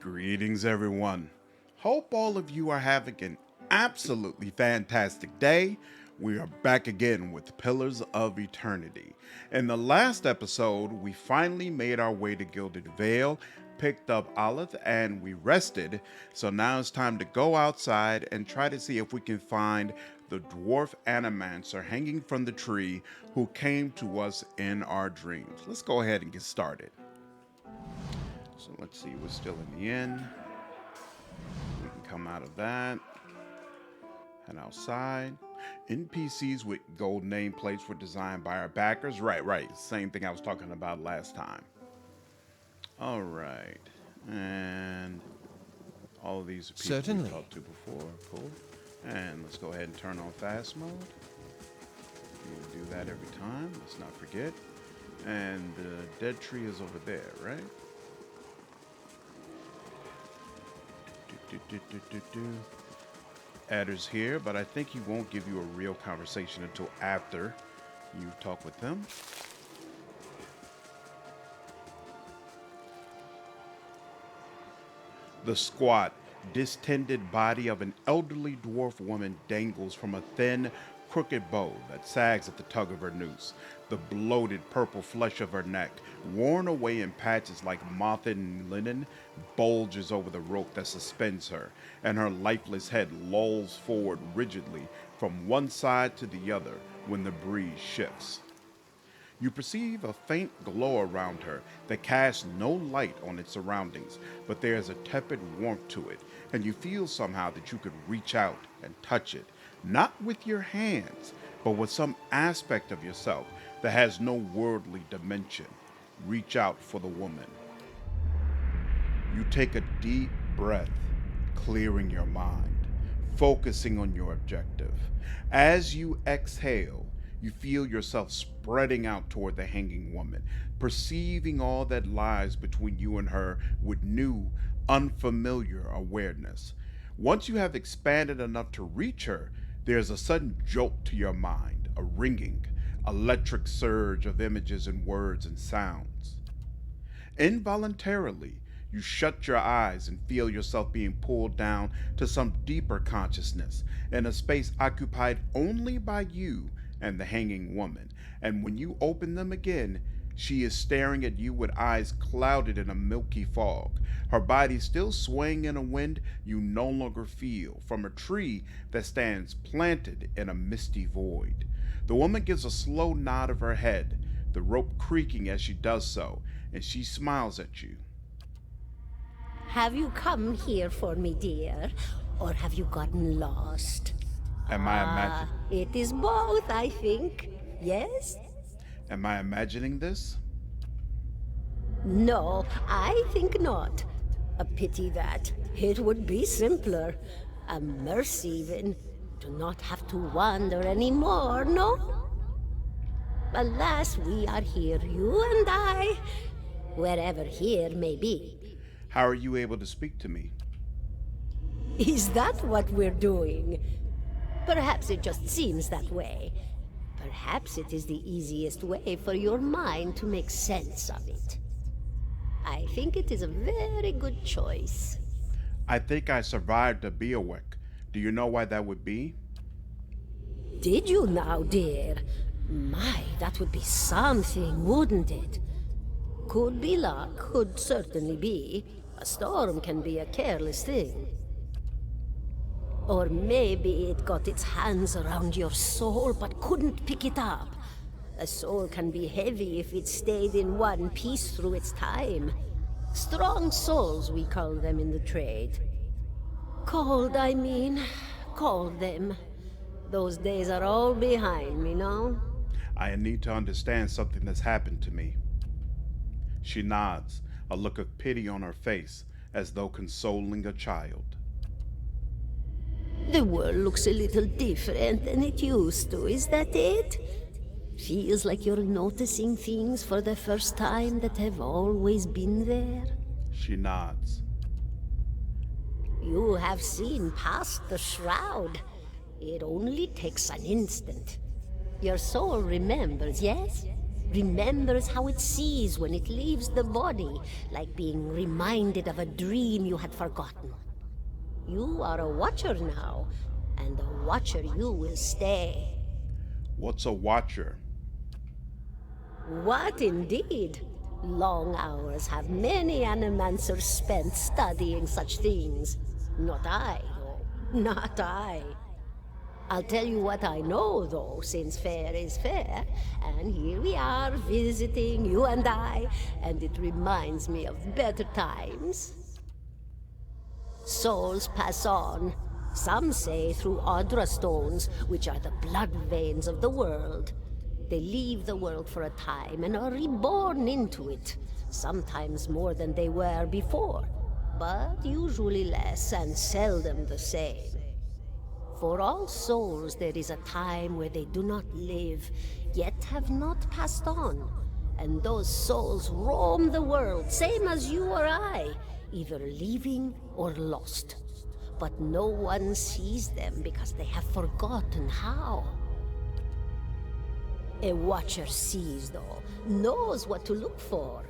Greetings, everyone. Hope all of you are having an absolutely fantastic day. We are back again with Pillars of Eternity. In the last episode, we finally made our way to Gilded Vale, picked up Olive, and we rested. So now it's time to go outside and try to see if we can find the dwarf animancer hanging from the tree who came to us in our dreams. Let's go ahead and get started. So let's see, we're still in the inn. We can come out of that. Head outside. NPCs with gold nameplates were designed by our backers. Right. Same thing I was talking about last time. All right. And all of these are people Certainly. we talked to before. Cool. And let's go ahead and turn on fast mode. You do that every time. Let's not forget. And the dead tree is over there, right? Eder's here, but I think he won't give you a real conversation until after you talk with him. The squat, distended body of an elderly dwarf woman dangles from a thin, crooked bow that sags at the tug of her noose. The bloated purple flesh of her neck, worn away in patches like moth-eaten linen, bulges over the rope that suspends her, and her lifeless head lolls forward rigidly from one side to the other when the breeze shifts. You perceive a faint glow around her that casts no light on its surroundings, but there is a tepid warmth to it, and you feel somehow that you could reach out and touch it, not with your hands, but with some aspect of yourself that has no worldly dimension. Reach out for the woman. You take a deep breath, clearing your mind, focusing on your objective. As you exhale, you feel yourself spreading out toward the hanging woman, perceiving all that lies between you and her with new, unfamiliar awareness. Once you have expanded enough to reach her, there's a sudden jolt to your mind, a ringing, electric surge of images and words and sounds. Involuntarily, you shut your eyes and feel yourself being pulled down to some deeper consciousness in a space occupied only by you and the hanging woman. And when you open them again, she is staring at you with eyes clouded in a milky fog, her body still swaying in a wind you no longer feel from a tree that stands planted in a misty void. The woman gives a slow nod of her head, the rope creaking as she does so, and she smiles at you. Have you come here for me, dear? Or have you gotten lost? Am I imagining? It is both, I think. Yes? Am I imagining this? No, I think not. A pity that. It would be simpler. A mercy, even. To not have to wander anymore, no? Alas, we are here, you and I. Wherever here may be. How are you able to speak to me? Is that what we're doing? Perhaps it just seems that way. Perhaps it is the easiest way for your mind to make sense of it. I think it is a very good choice. I think I survived a bivouac. Do you know why that would be? Did you now, dear? My, that would be something, wouldn't it? Could be luck, could certainly be. A storm can be a careless thing. Or maybe it got its hands around your soul but couldn't pick it up. A soul can be heavy if it stayed in one piece through its time. Strong souls, we call them in the trade. Cold, I mean. Called them. Those days are all behind me, no? I need to understand something that's happened to me. She nods, a look of pity on her face, as though consoling a child. The world looks a little different than it used to, is that it? Feels like you're noticing things for the first time that have always been there. She nods. You have seen past the shroud. It only takes an instant. Your soul remembers, yes? remembers how it sees when it leaves the body, like being reminded of a dream you had forgotten. You are a watcher now, and a watcher you will stay. What's a watcher? What indeed? Long hours have many animancers spent studying such things. Not I, though. Not I. I'll tell you what I know, though, since fair is fair, and here we are visiting, you and I, and it reminds me of better times. Souls pass on, some say through Audra stones, which are the blood veins of the world. They leave the world for a time and are reborn into it, sometimes more than they were before, but usually less and seldom the same. For all souls there is a time where they do not live, yet have not passed on, and those souls roam the world, same as you or I, either leaving or lost. But no one sees them because they have forgotten how. A watcher sees, though, knows what to look for.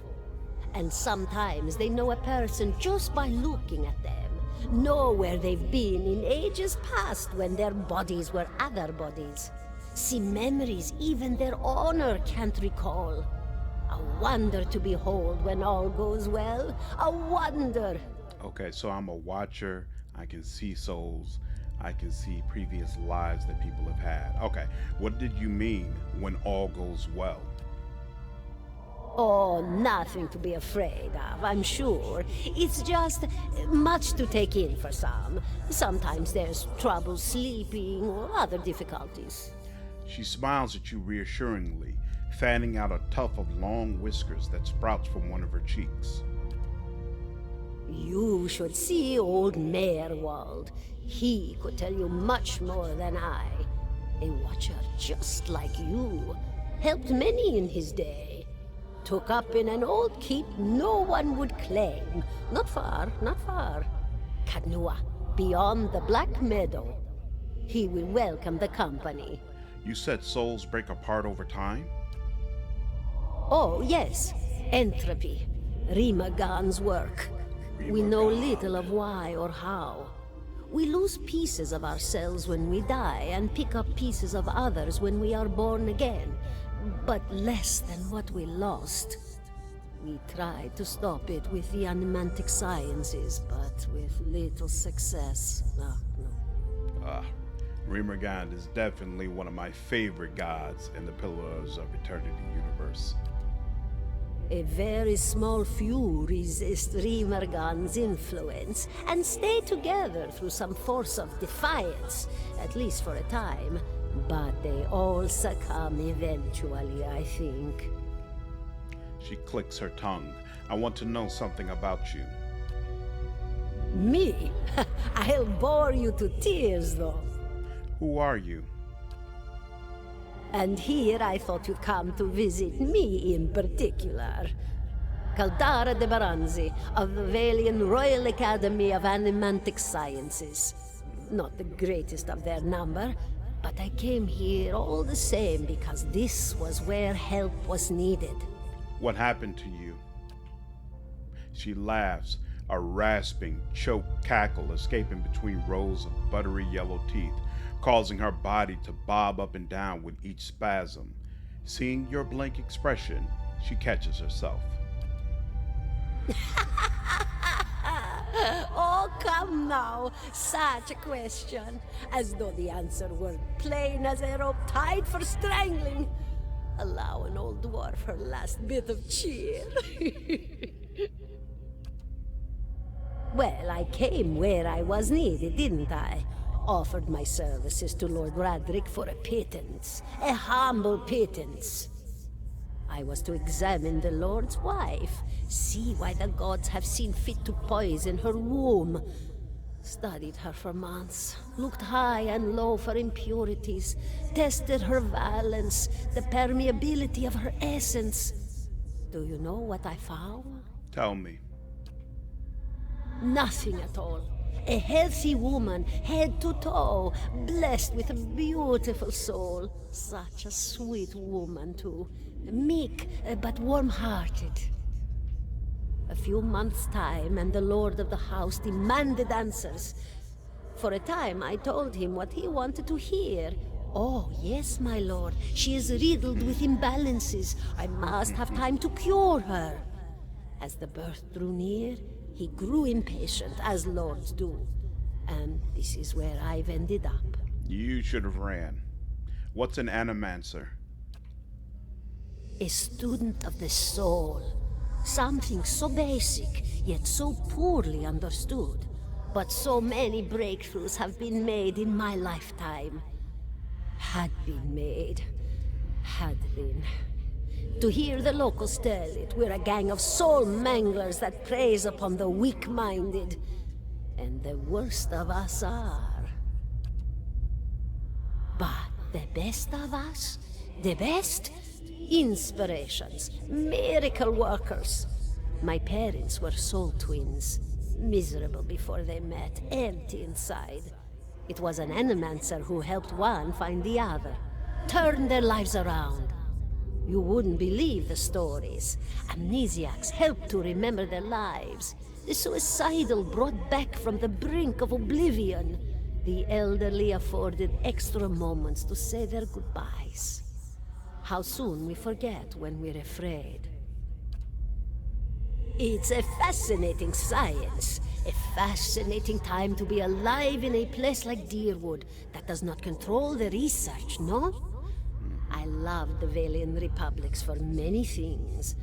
And sometimes they know a person just by looking at them, know where they've been in ages past when their bodies were other bodies. See memories even their owner can't recall. A wonder to behold when all goes well. A wonder! Okay, so I'm a watcher. I can see souls. I can see previous lives that people have had. Okay, what did you mean when all goes well? Oh, nothing to be afraid of, I'm sure. It's just much to take in for some. Sometimes there's trouble sleeping or other difficulties. She smiles at you reassuringly, fanning out a tuft of long whiskers that sprouts from one of her cheeks. You should see old Meerwald. He could tell you much more than I. A watcher just like you. Helped many in his day. Took up in an old keep no one would claim. Not far, not far. Kadnua, beyond the Black Meadow. He will welcome the company. You said souls break apart over time? Oh, yes. Entropy. Rimagan's work. We know little of why or how. We lose pieces of ourselves when we die and pick up pieces of others when we are born again, but less than what we lost. We tried to stop it with the animantic sciences, but with little success. No. Rimmergand is definitely one of my favorite gods in the Pillars of Eternity universe. A very small few resist Rimergan's influence and stay together through some force of defiance, at least for a time. But they all succumb eventually, I think. She clicks her tongue. I want to know something about you. Me? I'll bore you to tears, though. Who are you? And here I thought you'd come to visit me in particular. Caldara de Baranzi, of the Valian Royal Academy of Animantic Sciences. Not the greatest of their number, but I came here all the same because this was where help was needed. What happened to you? She laughs, a rasping, choked cackle escaping between rows of buttery yellow teeth, causing her body to bob up and down with each spasm. Seeing your blank expression, she catches herself. Oh, come now. Such a question. As though the answer were plain as a rope tied for strangling. Allow an old dwarf her last bit of cheer. Well, I came where I was needed, didn't I? Offered my services to Lord Radric for a pittance. A humble pittance. I was to examine the Lord's wife, see why the gods have seen fit to poison her womb. Studied her for months, looked high and low for impurities, tested her valence, the permeability of her essence. Do you know what I found? Tell me. Nothing at all. A healthy woman, head to toe, blessed with a beautiful soul. Such a sweet woman, too. Meek, but warm-hearted. A few months' time, and the lord of the house demanded answers. For a time, I told him what he wanted to hear. Oh, yes, my lord. She is riddled with imbalances. I must have time to cure her. As the birth drew near, he grew impatient, as lords do. And this is where I've ended up. You should have ran. What's an animancer? A student of the soul. Something so basic, yet so poorly understood. But so many breakthroughs have been made in my lifetime. Had been made. Had been. To hear the locals tell it, we're a gang of soul manglers that preys upon the weak-minded. And the worst of us are. But the best of us? The best? Inspirations. Miracle workers. My parents were soul twins. Miserable before they met, empty inside. It was an animancer who helped one find the other. Turned their lives around. You wouldn't believe the stories. Amnesiacs helped to remember their lives. The suicidal brought back from the brink of oblivion. The elderly afforded extra moments to say their goodbyes. How soon we forget when we're afraid. It's a fascinating science. A fascinating time to be alive in a place like Deerwood that does not control the research, no? I love the Valian republics for many things,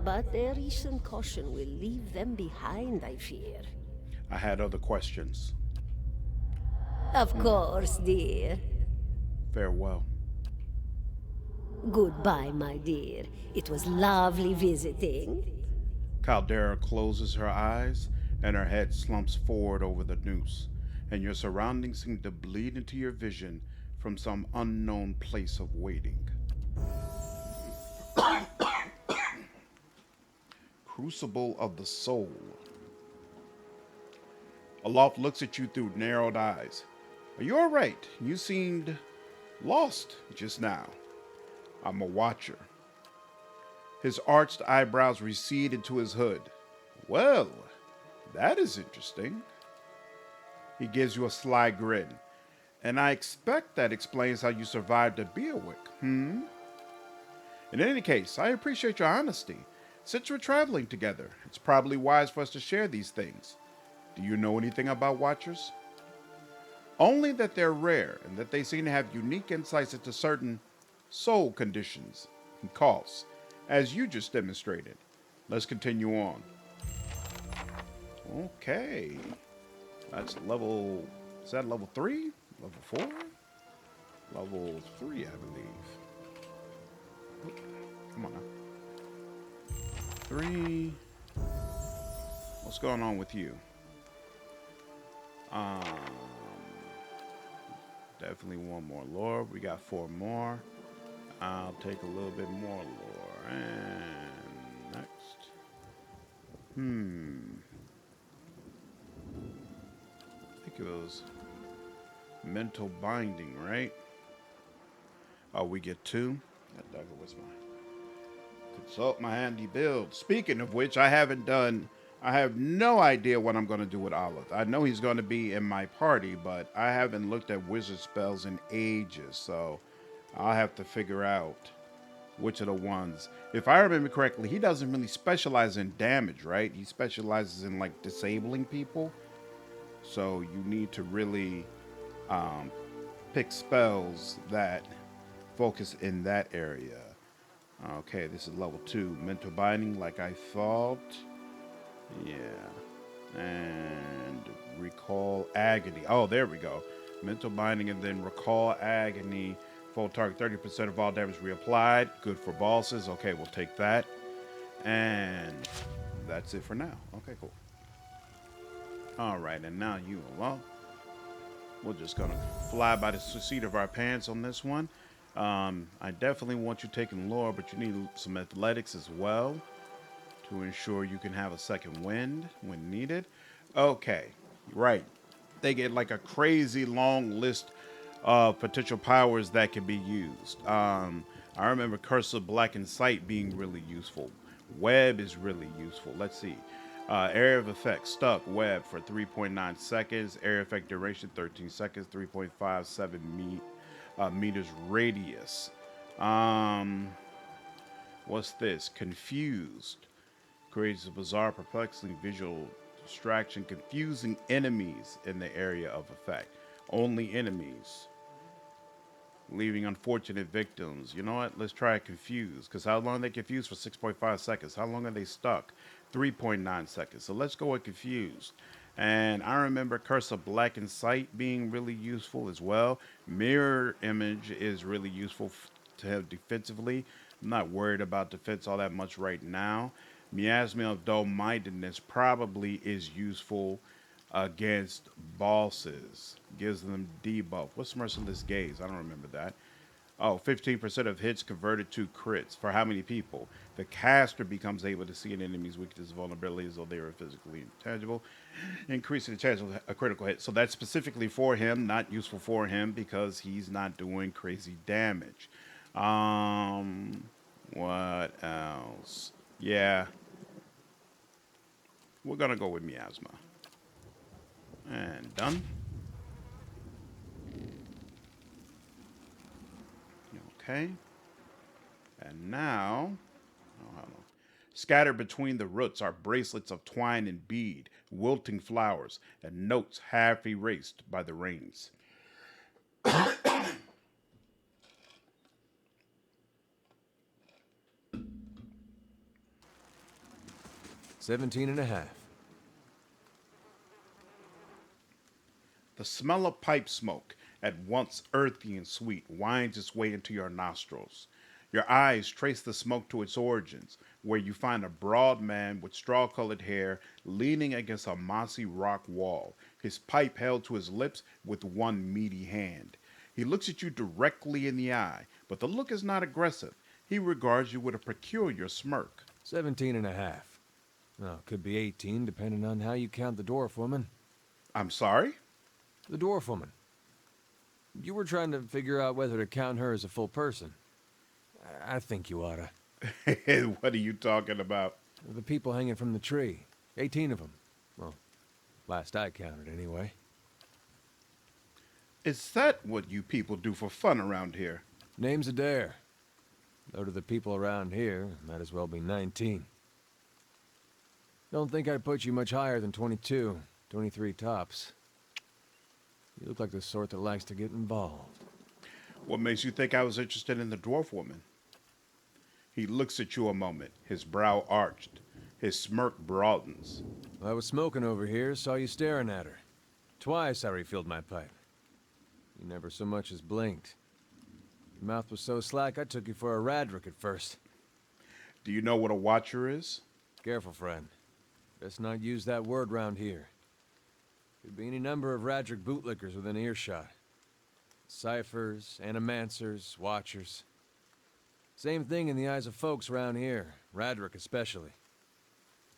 but their recent caution will leave them behind, I fear. I had other questions. Of course, dear. Farewell. Goodbye, my dear. It was lovely visiting. Caldera closes her eyes and her head slumps forward over the noose, and your surroundings seem to bleed into your vision from some unknown place of waiting. Crucible of the Soul. Aloft looks at you through narrowed eyes. Are you all right? You seemed lost just now. I'm a watcher. His arched eyebrows recede into his hood. Well, that is interesting. He gives you a sly grin. And I expect that explains how you survived a Beerwick, In any case, I appreciate your honesty. Since we're traveling together, it's probably wise for us to share these things. Do you know anything about Watchers? Only that they're rare, and that they seem to have unique insights into certain soul conditions and costs, as you just demonstrated. Let's continue on. Okay. That's level... Is that level 3? Level 4? Level 3, I believe. Come on now. 3. What's going on with you? Definitely one more lore. We got 4 more. I'll take a little bit more lore. And next. I think it was mental binding, right? Oh, we get 2. That dagger was mine. Consult my handy build. Speaking of which, I have no idea what I'm going to do with Olive. I know he's going to be in my party, but I haven't looked at wizard spells in ages, so I'll have to figure out which of the ones. If I remember correctly, he doesn't really specialize in damage, right? He specializes in, like, disabling people. So you need to really pick spells that focus in that area. Okay, this is level 2. Mental binding, like I thought. Yeah. And recall agony. Oh, there we go. Mental binding and then recall agony. Full target 30% of all damage reapplied. Good for bosses. Okay, we'll take that. And that's it for now. Okay, cool. All right, and now you alone. We're just gonna fly by the seat of our pants on this one. I definitely want you taking lore, but you need some athletics as well to ensure you can have a second wind when needed. Okay, right. They get like a crazy long list of potential powers that can be used. I remember Curse of Black and Sight being really useful. Web is really useful. Let's see. Area of effect, stuck, web for 3.9 seconds. Area effect duration, 13 seconds, 3.57 meters radius. Um, what's this? Confused. Creates a bizarre, perplexing visual distraction, confusing enemies in the area of effect. Only enemies leaving unfortunate victims. You know what? Let's try confused. Because how long are they confused for 6.5 seconds? How long are they stuck? 3.9 seconds. So let's go with confused. And I remember Curse of Black and Sight being really useful as well. Mirror image is really useful to have defensively. I'm not worried about defense all that much right now. Miasma of Dull Mindedness probably is useful against bosses. Gives them debuff. What's Merciless Gaze? I don't remember that. Oh, 15% of hits converted to crits. For how many people? The caster becomes able to see an enemy's weakness and vulnerability as though they were physically intangible, increasing the chance of a critical hit. So that's specifically for him, not useful for him because he's not doing crazy damage. What else? Yeah, we're gonna go with Miasma. And done. Okay. And now, oh, hold on. Scattered between the roots are bracelets of twine and bead, wilting flowers, and notes half erased by the rains. 17 and a half. The smell of pipe smoke, at once earthy and sweet, winds its way into your nostrils. Your eyes trace the smoke to its origins, where you find a broad man with straw colored hair leaning against a mossy rock wall, his pipe held to his lips with one meaty hand. He looks at you directly in the eye, but the look is not aggressive. He regards you with a peculiar smirk. 17 and a half. Well, could be 18, depending on how you count the dwarf woman. I'm sorry? The dwarf woman. You were trying to figure out whether to count her as a full person. I think you oughta. What are you talking about? The people hanging from the tree. 18 of them. Well, last I counted, anyway. Is that what you people do for fun around here? Name's Eder. Though to the people around here, might as well be 19. Don't think I'd put you much higher than 22, 23 tops. You look like the sort that likes to get involved. What makes you think I was interested in the dwarf woman? He looks at you a moment, his brow arched. His smirk broadens. I was smoking over here, saw you staring at her. Twice I refilled my pipe. You never so much as blinked. Your mouth was so slack I took you for a Radric at first. Do you know what a watcher is? Careful, friend. Best not use that word round here. Could be any number of Radric bootlickers within earshot. Ciphers, animancers, watchers. Same thing in the eyes of folks around here, Radric especially.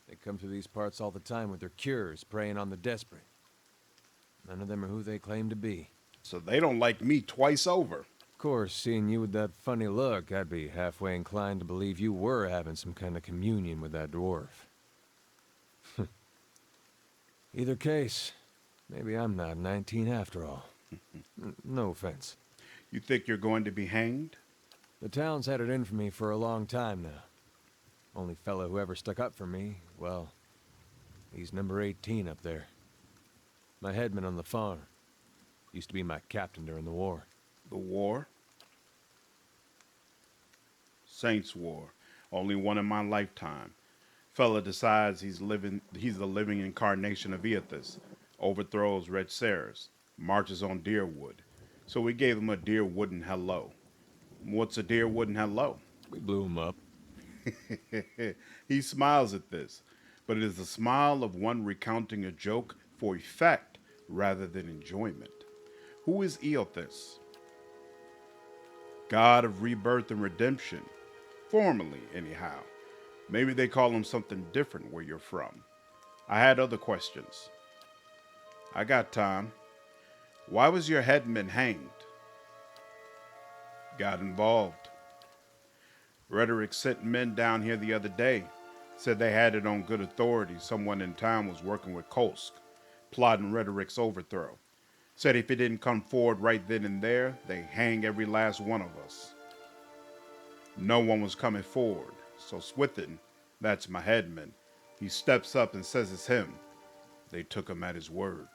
They come through these parts all the time with their cures, preying on the desperate. None of them are who they claim to be. So they don't like me twice over. Of course, seeing you with that funny look, I'd be halfway inclined to believe you were having some kind of communion with that dwarf. Either case, maybe I'm not 19 after all. No offense. You think you're going to be hanged? The town's had it in for me for a long time now. Only fellow who ever stuck up for me, well, he's number 18 up there. My headman on the farm. Used to be my captain during the war. The war? Saints' War. Only one in my lifetime. Fella decides he's the living incarnation of Eothas. Overthrows Red Ceres. Marches on Deerwood. So we gave him a Deerwooden hello. What's a Deerwooden hello? We blew him up. He smiles at this, but it is the smile of one recounting a joke for effect rather than enjoyment. Who is Eothas? God of rebirth and redemption. Formerly, anyhow. Maybe they call him something different where you're from. I had other questions. I got time. Why was your headman hanged? Got involved. Rhetoric sent men down here the other day. Said they had it on good authority someone in town was working with Kolsk, plotting Rhetoric's overthrow. Said if it didn't come forward right then and there, they hang every last one of us. No one was coming forward, so Swithin, that's my headman, he steps up and says it's him. They took him at his word.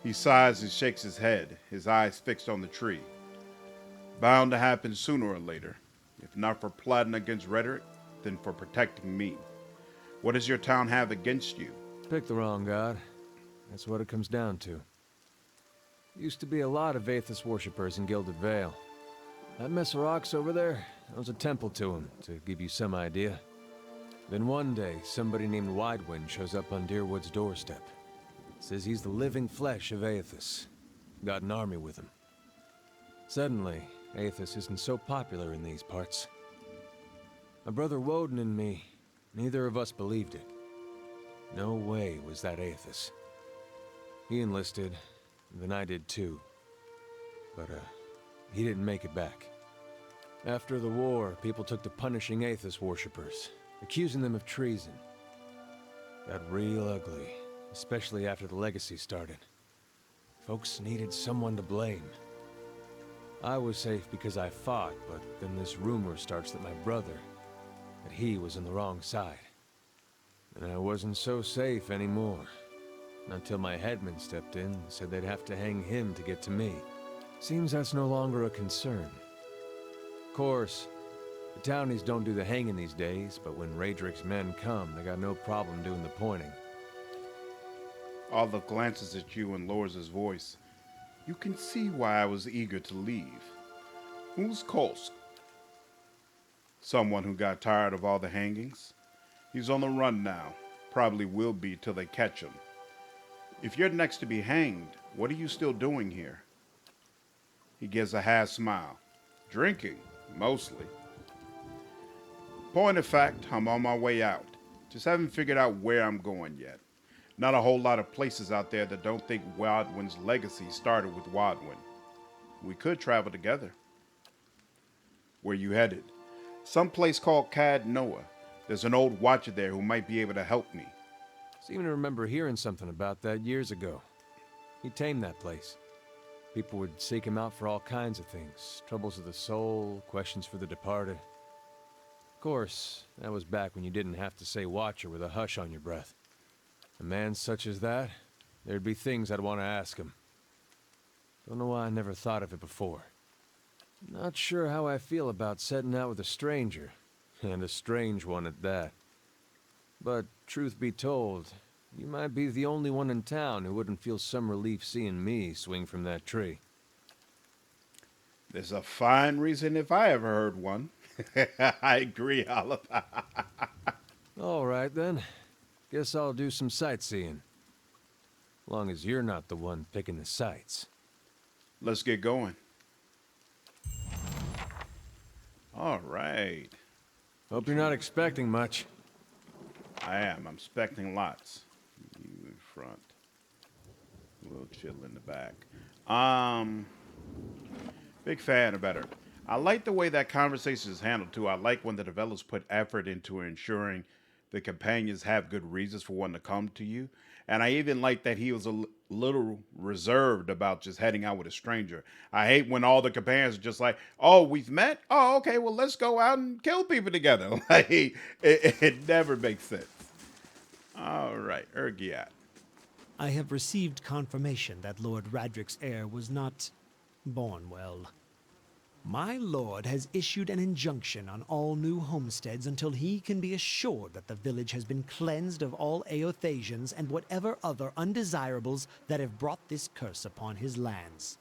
He sighs and shakes his head, his eyes fixed on the tree. Bound to happen sooner or later, if not for plotting against Rhetoric, then for protecting me. What does your town have against you? Pick the wrong god. That's what it comes down to. Used to be a lot of Aethys worshippers in Gilded Vale. That mess of rocks over there, that was a temple to him, to give you some idea. Then one day, somebody named Widewind shows up on Deerwood's doorstep. Says he's the living flesh of Aethys. Got an army with him. Suddenly, Aethys isn't so popular in these parts. My brother Woden and me, neither of us believed it. No way was that Aethys. He enlisted, then I did too. But, he didn't make it back. After the war, people took to punishing Aethys worshippers, accusing them of treason. Got real ugly, especially after the legacy started. Folks needed someone to blame. I was safe because I fought, but then this rumor starts that my brother, that he was on the wrong side. And I wasn't so safe anymore. Until my headman stepped in and said they'd have to hang him to get to me. Seems that's no longer a concern. Of course, the townies don't do the hanging these days, but when Raedric's men come, they got no problem doing the pointing. Olive glances at you and lowers his voice. You can see why I was eager to leave. Who's Kolsk? Someone who got tired of all the hangings. He's on the run now. Probably will be till they catch him. If you're next to be hanged, what are you still doing here? He gives a half smile. Drinking, mostly. Point of fact, I'm on my way out. Just haven't figured out where I'm going yet. Not a whole lot of places out there that don't think Wildwind's legacy started with Wildwind. We could travel together. Where you headed? Some place called Cad Noah. There's an old watcher there who might be able to help me. Seem to remember hearing something about that years ago. He tamed that place. People would seek him out for all kinds of things. Troubles of the soul, questions for the departed. Of course, that was back when you didn't have to say watcher with a hush on your breath. A man such as that, there'd be things I'd want to ask him. Don't know why I never thought of it before. Not sure how I feel about setting out with a stranger, and a strange one at that. But, truth be told, you might be the only one in town who wouldn't feel some relief seeing me swing from that tree. There's a fine reason if I ever heard one. I agree, Olive. All right, then. Guess I'll do some sightseeing. Long as you're not the one picking the sights. Let's get going. All right. Hope you're not expecting much. I am. I'm expecting lots. You in front. We'll chill in the back. Big fan of better. I like the way that conversation is handled too. I like when the developers put effort into ensuring the companions have good reasons for wanting to come to you. And I even like that he was a little reserved about just heading out with a stranger. I hate when all the companions are just like, oh, we've met? Oh, okay, well, let's go out and kill people together. Like, it never makes sense. All right, Ergiat. I have received confirmation that Lord Radric's heir was not born well. My lord has issued an injunction on all new homesteads until he can be assured that the village has been cleansed of all Eothasians and whatever other undesirables that have brought this curse upon his lands.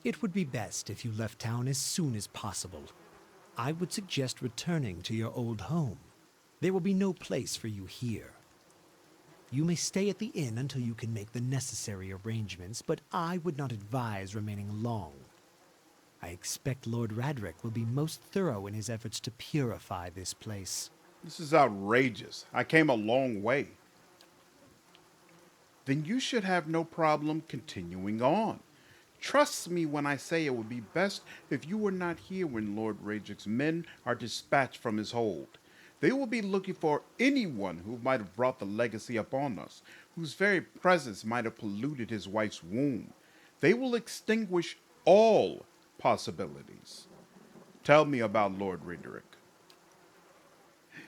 It would be best if you left town as soon as possible. I would suggest returning to your old home. There will be no place for you here. You may stay at the inn until you can make the necessary arrangements, but I would not advise remaining long. I expect Lord Radric will be most thorough in his efforts to purify this place. This is outrageous. I came a long way. Then you should have no problem continuing on. Trust me when I say it would be best if you were not here when Lord Radric's men are dispatched from his hold. They will be looking for anyone who might have brought the legacy upon us, whose very presence might have polluted his wife's womb. They will extinguish all possibilities. Tell me about Lord Radric.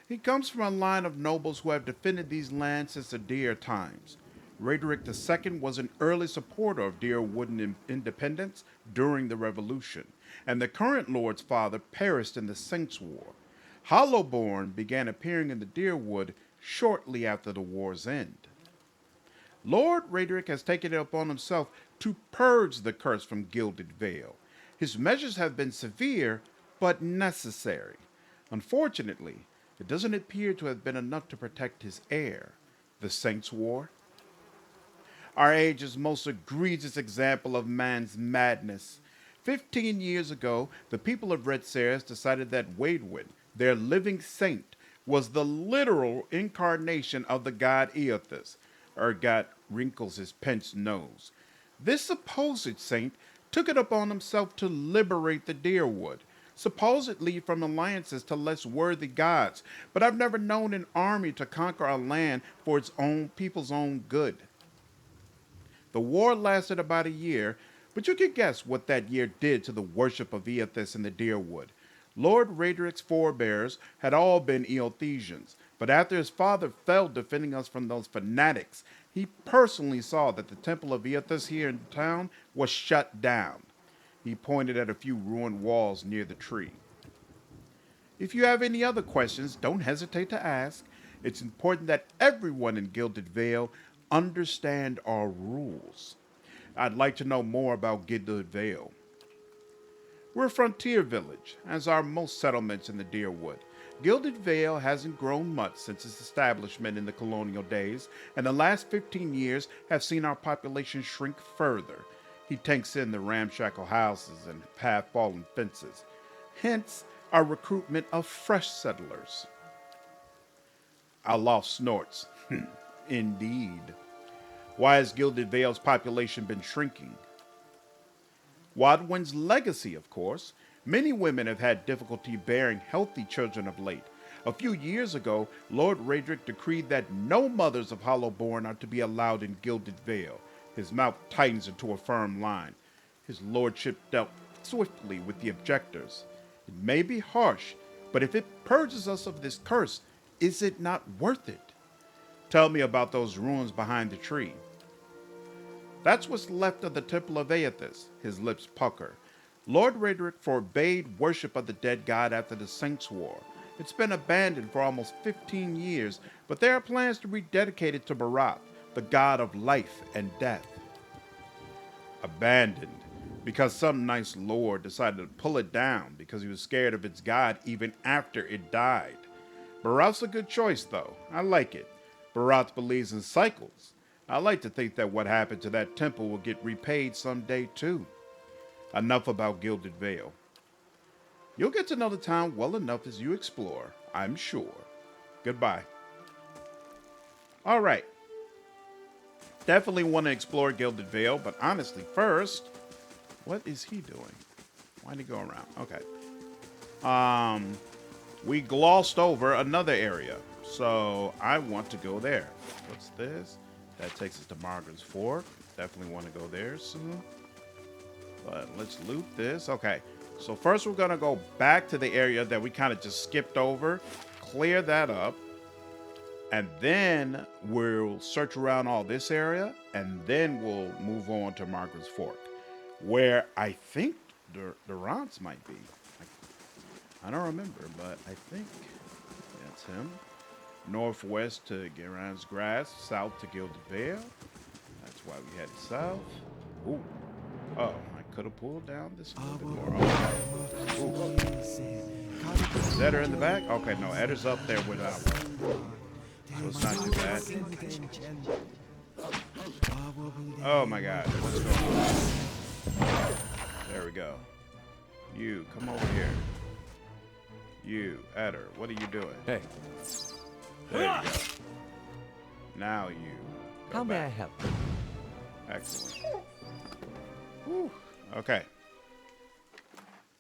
He comes from a line of nobles who have defended these lands since the Deer times. Raderick II was an early supporter of Deerwood independence during the Revolution, and the current Lord's father perished in the Saints' War. Hollowborn began appearing in the Deerwood shortly after the war's end. Lord Raderick has taken it upon himself to purge the curse from Gilded Vale. His measures have been severe, but necessary. Unfortunately, it doesn't appear to have been enough to protect his heir. The Saints' War, our age's most egregious example of man's madness. 15 years ago, the people of Red Ceres decided that Waidwin, their living saint, was the literal incarnation of the god Eothas. Urgot wrinkles his pinched nose. This supposed saint took it upon himself to liberate the Deerwood, supposedly from alliances to less worthy gods, but I've never known an army to conquer a land for its own people's own good. The war lasted about a year, but you can guess what that year did to the worship of Eothas in the Deerwood. Lord Radric's forebears had all been Eothesians, but after his father fell defending us from those fanatics, he personally saw that the temple of Eothas here in town was shut down. He pointed at a few ruined walls near the tree. If you have any other questions, don't hesitate to ask. It's important that everyone in Gilded Vale understand our rules. I'd like to know more about Gilded Vale. We're a frontier village, as are most settlements in the Deerwood. Gilded Vale hasn't grown much since its establishment in the colonial days, and the last 15 years have seen our population shrink further. He takes in the ramshackle houses and half-fallen fences. Hence, our recruitment of fresh settlers. Aloft snorts. Indeed. Why has Gilded Vale's population been shrinking? Wadwin's legacy, of course. Many women have had difficulty bearing healthy children of late. A few years ago, Lord Radric decreed that no mothers of Hollowborn are to be allowed in Gilded Vale. His mouth tightens into a firm line. His lordship dealt swiftly with the objectors. It may be harsh, but if it purges us of this curse, is it not worth it? Tell me about those ruins behind the tree. That's what's left of the Temple of Eothas. His lips pucker. Lord Radric forbade worship of the dead god after the Saints' War. It's been abandoned for almost 15 years, but there are plans to rededicate it to Barath, the god of life and death. Abandoned because some nice lord decided to pull it down because he was scared of its god even after it died. Barath's a good choice, though. I like it. Barath believes in cycles. I like to think that what happened to that temple will get repaid someday, too. Enough about Gilded Vale. You'll get to know the town well enough as you explore, I'm sure. Goodbye. All right. Definitely want to explore Gilded Vale, but honestly, first, what is he doing? Why did he go around? Okay. We glossed over another area, so I want to go there. What's this? That takes us to Margaret's Fork. Definitely want to go there soon. But let's loot this. Okay. So first we're going to go back to the area that we kind of just skipped over. Clear that up. And then we'll search around all this area. And then we'll move on to Margaret's Fork, where I think the Rons might be. I don't remember, but I think that's him. Northwest to Geran's Grass, south to Gilded Vale. That's why we headed south. Ooh. Oh, I could have pulled down this a little bit more. Okay. Is Eder in the back? Okay, no, Eder's up there with that one. So it's not too bad. Oh my god, what's going on? There we go. You, come over here. You, Eder, what are you doing? Hey. There you go. Now you. How may I help? Excellent. Whew. Okay.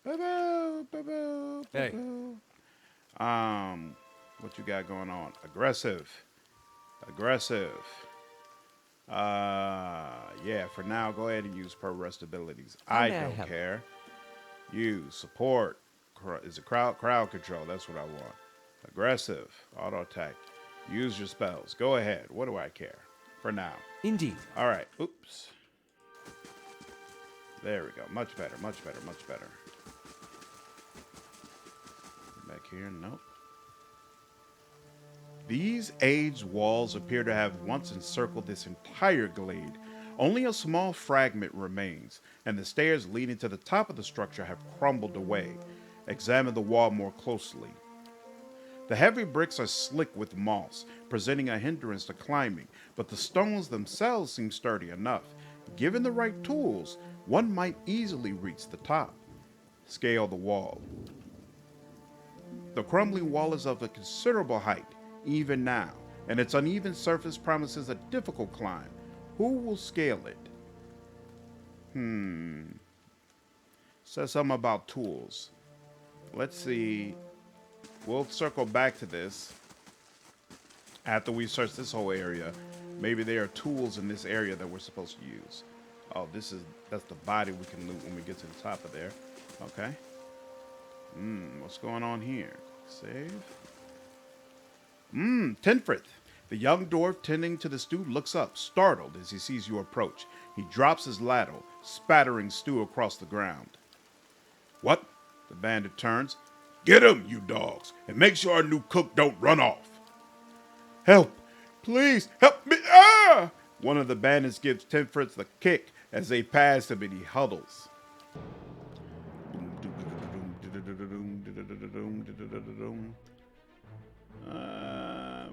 Boo-boo, boo-boo, Hey. boo-boo. What you got going on? Aggressive. Aggressive. Yeah, for now, go ahead and use per rest abilities. How I may I don't help? care. Use support. Is it crowd control? That's what I want. Aggressive. Auto attack. Use your spells. Go ahead. What do I care? For now. Indeed. All right. Oops. There we go. Much better. Much better. Much better. Back here. Nope. These aged walls appear to have once encircled this entire glade. Only a small fragment remains, and the stairs leading to the top of the structure have crumbled away. Examine the wall more closely. The heavy bricks are slick with moss, presenting a hindrance to climbing, but the stones themselves seem sturdy enough. Given the right tools, one might easily reach the top. Scale the wall. The crumbling wall is of a considerable height, even now, and its uneven surface promises a difficult climb. Who will scale it? Says something about tools. Let's see. We'll circle back to this after we search this whole area. Maybe there are tools in this area that we're supposed to use. Oh, that's the body we can loot when we get to the top of there. Okay. What's going on here? Save. Tenfrith. The young dwarf tending to the stew looks up, startled as he sees you approach. He drops his ladle, spattering stew across the ground. What? The bandit turns. Get him, you dogs, and make sure our new cook don't run off. Help! Please, help me! Ah! One of the bandits gives Tenfrith a kick as they pass him and he huddles.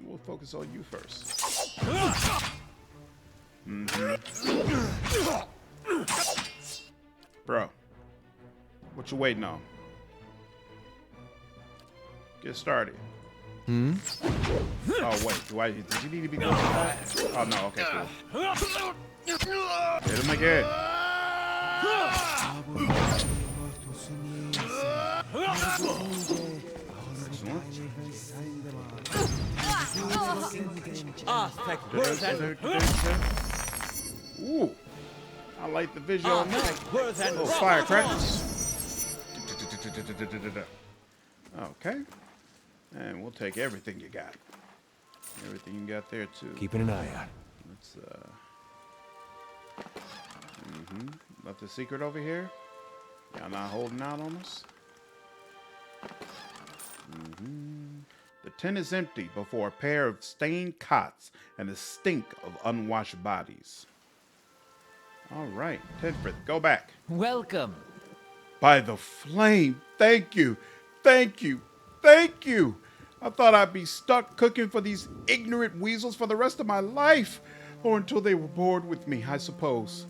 We'll focus on you first. Bro, what you waiting on? Get started. Oh wait, did you need to be doing that? Oh no, okay, cool. Hit him again. Ooh, I like the visual on that. Little firecrackers. Okay, and we'll take everything you got. Everything you got there too. Keeping an eye out. Let's left the secret over here. Y'all not holding out on us. The tent is empty before a pair of stained cots and the stink of unwashed bodies. All right, Tenfrith, go back. Welcome. By the flame, thank you, thank you, thank you. I thought I'd be stuck cooking for these ignorant weasels for the rest of my life, or until they were bored with me, I suppose.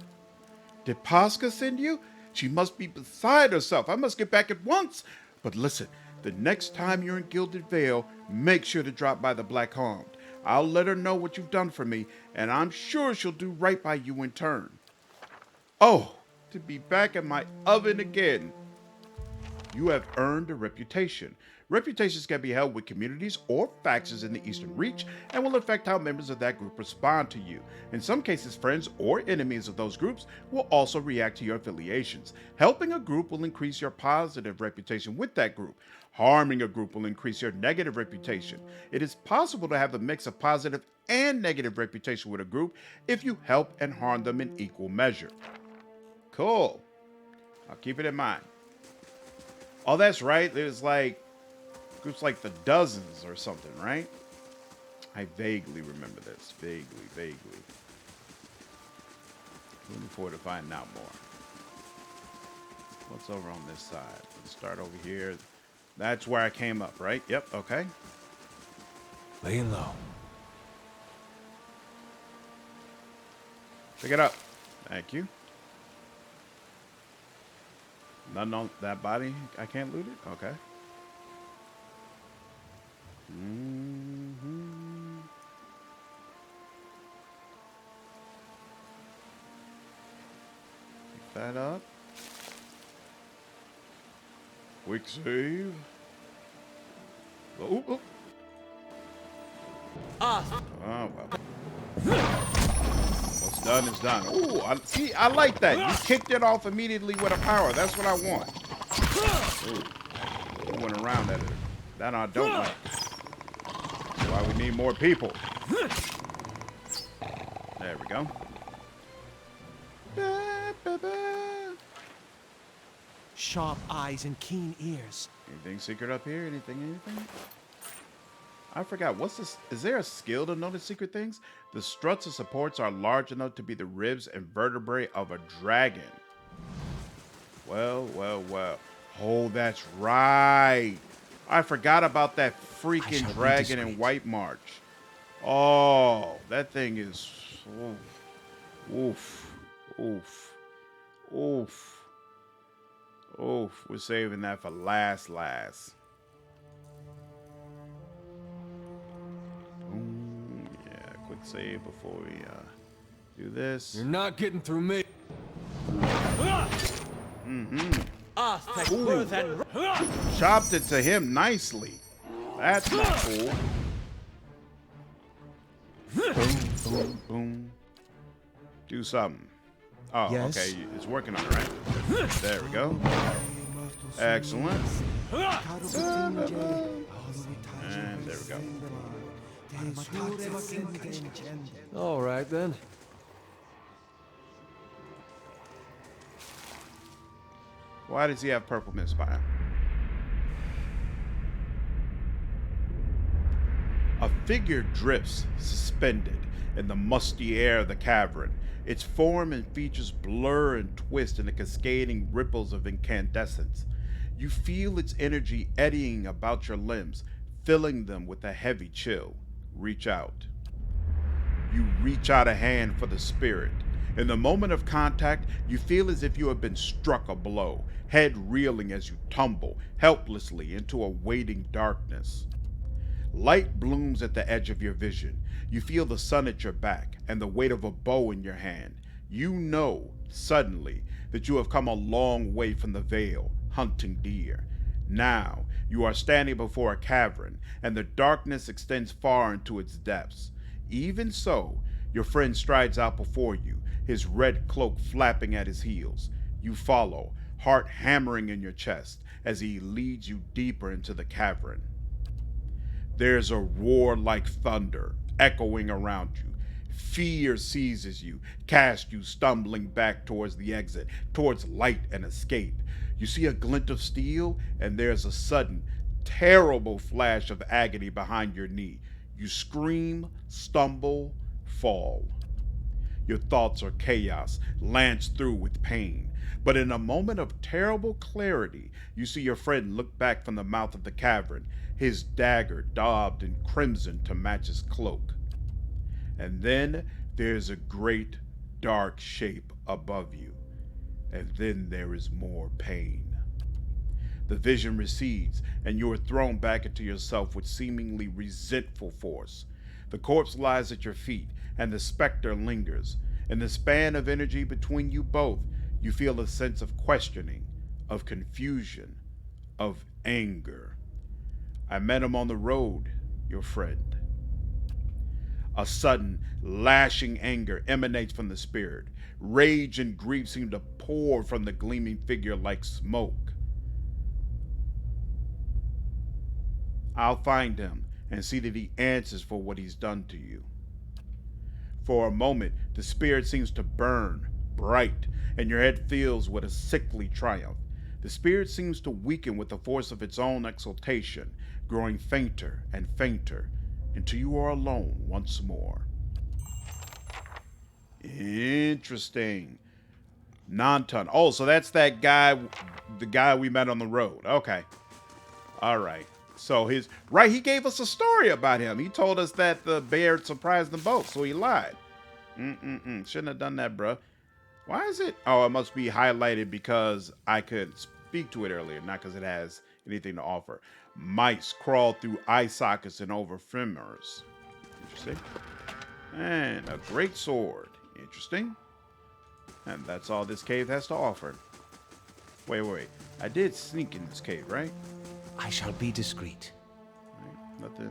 Did Pasca send you? She must be beside herself. I must get back at once. But listen, the next time you're in Gilded Vale, make sure to drop by the Black Hound. I'll let her know what you've done for me, and I'm sure she'll do right by you in turn. Oh, to be back in my oven again. You have earned a reputation. Reputations can be held with communities or factions in the Eastern Reach and will affect how members of that group respond to you. In some cases, friends or enemies of those groups will also react to your affiliations. Helping a group will increase your positive reputation with that group. Harming a group will increase your negative reputation. It is possible to have a mix of positive and negative reputation with a group if you help and harm them in equal measure. Cool. I'll keep it in mind. Oh, that's right. There's like groups like the Dozens or something, right? I vaguely remember this. Vaguely. Looking forward to finding out more. What's over on this side? Let's start over here. That's where I came up, right? Yep, okay. Laying low. Pick it up. Thank you. Nothing on that body? I can't loot it? Okay. that up. Quick save. Oh, oh. Oh, well. What's done is done. Ooh, I like that. You kicked it off immediately with a power. That's what I want. Ooh, you went around that. That I don't like. That's why we need more people. There we go. Sharp eyes and keen ears. Anything secret up here? Anything? I forgot. What's this? Is there a skill to notice secret things? The struts and supports are large enough to be the ribs and vertebrae of a dragon. Well. Oh, that's right. I forgot about that freaking dragon in White March. Oh, that thing is... Oof. We're saving that for last. Yeah, quick save before we do this. You're not getting through me. Chopped it to him nicely. That's not cool. Boom. Do something. Oh, yes. Okay. It's working on it, right? There we go. Excellent. And there we go. All right, then. Why does he have purple mist by him? A figure drifts, suspended, in the musty air of the cavern. Its form and features blur and twist in the cascading ripples of incandescence. You feel its energy eddying about your limbs, filling them with a heavy chill. Reach out. You reach out a hand for the spirit. In the moment of contact, you feel as if you have been struck a blow, head reeling as you tumble helplessly into a waiting darkness. Light blooms at the edge of your vision. You feel the sun at your back and the weight of a bow in your hand. You know, suddenly, that you have come a long way from the Vale, hunting deer. Now, you are standing before a cavern, and the darkness extends far into its depths. Even so, your friend strides out before you, his red cloak flapping at his heels. You follow, heart hammering in your chest, as he leads you deeper into the cavern. There's a roar like thunder, echoing around you. Fear seizes you, casts you stumbling back towards the exit, towards light and escape. You see a glint of steel, and there's a sudden, terrible flash of agony behind your knee. You scream, stumble, fall. Your thoughts are chaos, lanced through with pain. But in a moment of terrible clarity, you see your friend look back from the mouth of the cavern, his dagger daubed in crimson to match his cloak. And then there's a great dark shape above you. And then there is more pain. The vision recedes, and you are thrown back into yourself with seemingly resentful force. The corpse lies at your feet, and the specter lingers. In the span of energy between you both, you feel a sense of questioning, of confusion, of anger. I met him on the road, your friend. A sudden, lashing anger emanates from the spirit. Rage and grief seem to pour from the gleaming figure like smoke. I'll find him and see that he answers for what he's done to you. For a moment, the spirit seems to burn bright, and your head fills with a sickly triumph. The spirit seems to weaken with the force of its own exultation, growing fainter and fainter, until you are alone once more. Interesting. Non-ton. Oh, so that's that guy, the guy we met on the road. Okay. All right. So he gave us a story about him. He told us that the bear surprised them both, so he lied. Shouldn't have done that, bruh. Why is it? Oh, it must be highlighted because I could speak to it earlier, not because it has anything to offer. Mice crawl through eye sockets and over femurs. Interesting. And a great sword. Interesting. And that's all this cave has to offer. Wait. I did sneak in this cave, right? I shall be discreet. Right.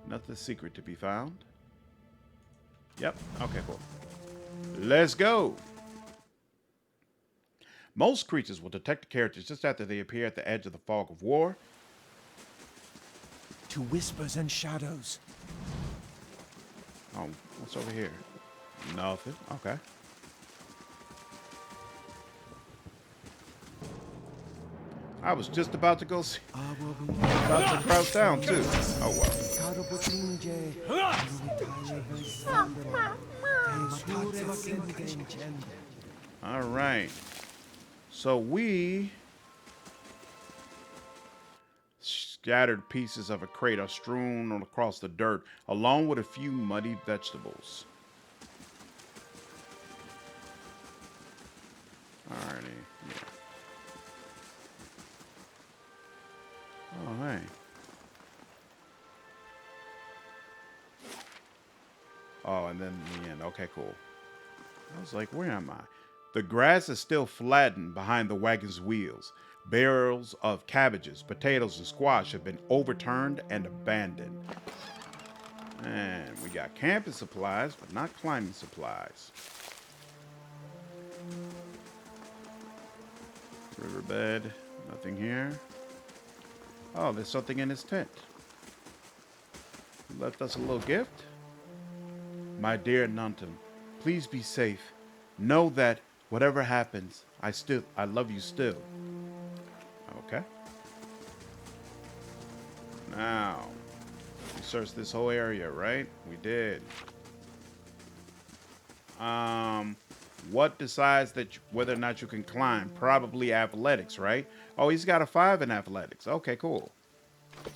Nothing secret to be found. Yep. Okay, cool. Let's go. Most creatures will detect the characters just after they appear at the edge of the fog of war. To whispers and shadows. Oh, what's over here? Nothing. Okay. I was just about to go see. About to crouch down too. Oh well. All right. So we scattered pieces of a crate are strewn across the dirt, along with a few muddy vegetables. Alrighty. Yeah. Oh, hey. Oh, and then the end. Okay, cool. I was like, where am I? The grass is still flattened behind the wagon's wheels. Barrels of cabbages, potatoes, and squash have been overturned and abandoned. And we got camping supplies, but not climbing supplies. Riverbed, nothing here. Oh, there's something in his tent. He left us a little gift. My dear Nuntum, please be safe. Know that whatever happens, I love you still. Okay. Now, we searched this whole area, right? We did. What decides that whether or not you can climb? Probably athletics, right? Oh, he's got a 5 in athletics. Okay, cool.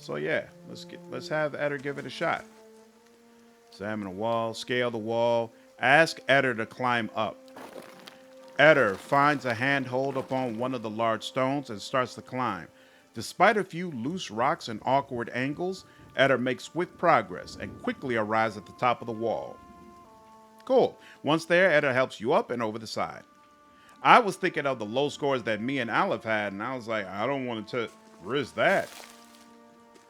So yeah, let's have Eder give it a shot. Examine the wall, scale the wall. Ask Eder to climb up. Eder finds a handhold upon one of the large stones and starts to climb. Despite a few loose rocks and awkward angles, Eder makes swift progress and quickly arrives at the top of the wall. Cool. Once there, Eder helps you up and over the side. I was thinking of the low scores that me and Aleph had, and I was like, I don't want to risk that.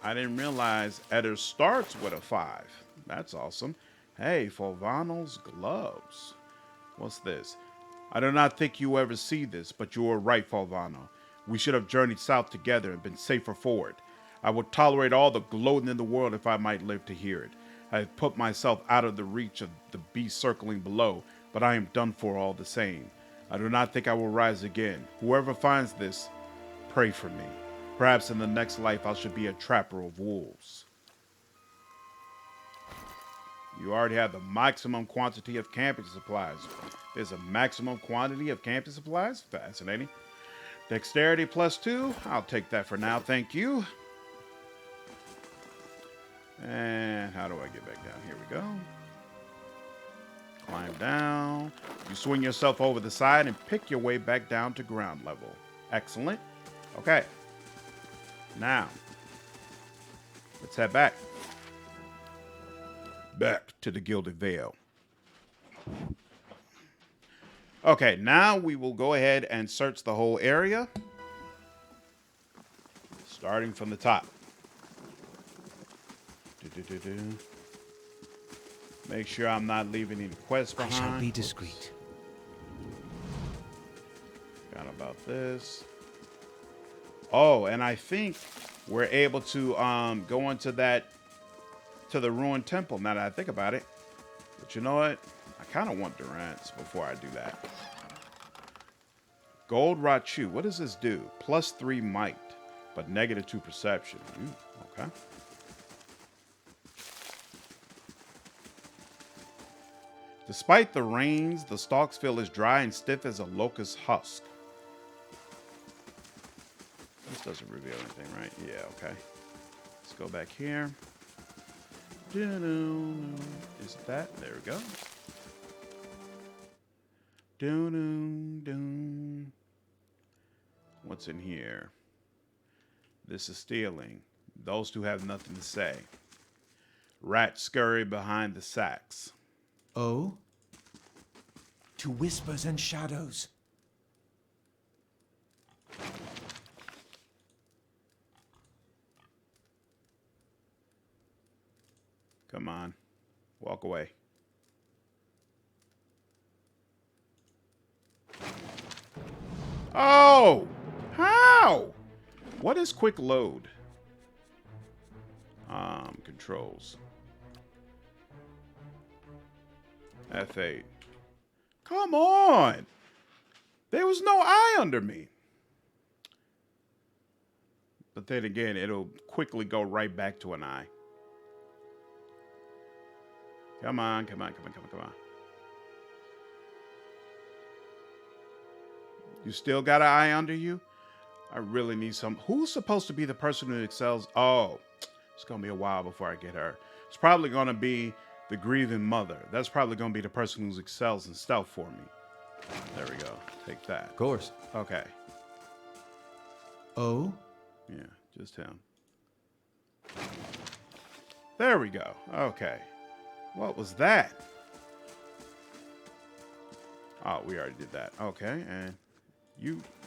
I didn't realize Eder starts with a 5. That's awesome. Hey, Fulvano's gloves. What's this? I do not think you will ever see this, but you were right, Fulvano. We should have journeyed south together and been safer forward. I would tolerate all the gloating in the world if I might live to hear it. I have put myself out of the reach of the beast circling below, but I am done for all the same. I do not think I will rise again. Whoever finds this, pray for me. Perhaps in the next life I should be a trapper of wolves. You already have the maximum quantity of camping supplies. There's a maximum quantity of camping supplies? Fascinating. Dexterity +2. I'll take that for now, thank you. And how do I get back down? Here we go. Climb down. You swing yourself over the side and pick your way back down to ground level. Excellent. Okay. Now, let's head back. Back to the Gilded Vale. Okay, now we will go ahead and search the whole area. Starting from the top. Make sure I'm not leaving any quests behind. I shall be discreet. Forgot about this. Oh, and I think we're able to go into to the ruined temple now that I think about it. But you know what? I kind of want Durant's before I do that. Gold Rot Shoe. What does this do? +3 might, but -2 perception. Ooh, okay. Despite the rains, the stalks feel as dry and stiff as a locust husk. This doesn't reveal anything, right? Yeah, okay. Let's go back here. Is that? There we go. What's in here? This is stealing. Those two have nothing to say. Rats scurry behind the sacks. Oh? To whispers and shadows. Come on. Walk away. Oh! How? What is quick load? Controls. F8. Come on! There was no eye under me. But then again, it'll quickly go right back to an eye. Come on, come on, come on, come on, come on. You still got an eye under you? I really need some. Who's supposed to be the person who excels? Oh, it's going to be a while before I get her. It's probably going to be the grieving mother. That's probably going to be the person who excels in stealth for me. There we go. Take that. Of course. Okay. Oh? Yeah, just him. There we go. Okay. What was that? Oh, we already did that. Okay, and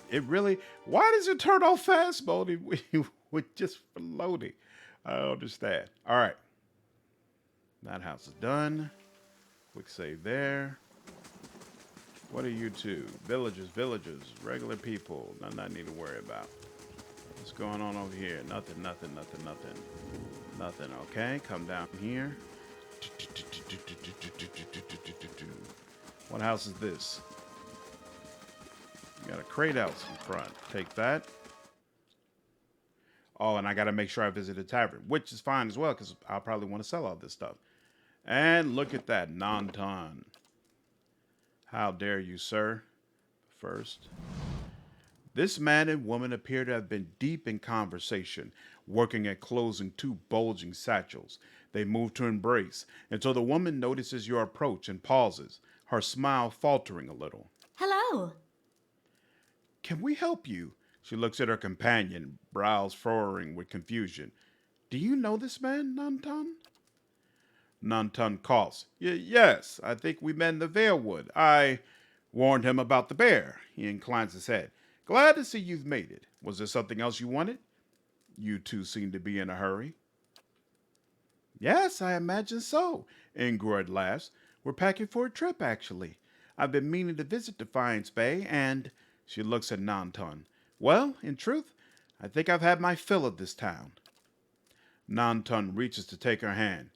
it really, why does it turn off fast mode with just loading? I don't understand. All right. That house is done. Quick save there. What are you two? Villagers, regular people. Nothing I need to worry about. What's going on over here? Nothing. Nothing. Okay, come down here. What house is this? Got a crate house in front. Take that. Oh, and I got to make sure I visit a tavern, which is fine as well, because I'll probably want to sell all this stuff. And look at that, non-ton. How dare you, sir? First. This man and woman appear to have been deep in conversation, working at closing two bulging satchels. They move to embrace until the woman notices your approach and pauses, her smile faltering a little. Hello. Can we help you? She looks at her companion, brows furrowing with confusion. Do you know this man, Nantan? Nantan coughs. Yes, I think we met in the Valewood. I warned him about the bear. He inclines his head. Glad to see you've made it. Was there something else you wanted? You two seem to be in a hurry. Yes, I imagine so. Ingrid laughs. We're packing for a trip, actually. I've been meaning to visit Defiance Bay, and she looks at Nanton. Well, in truth, I think I've had my fill of this town. Nanton reaches to take her hand.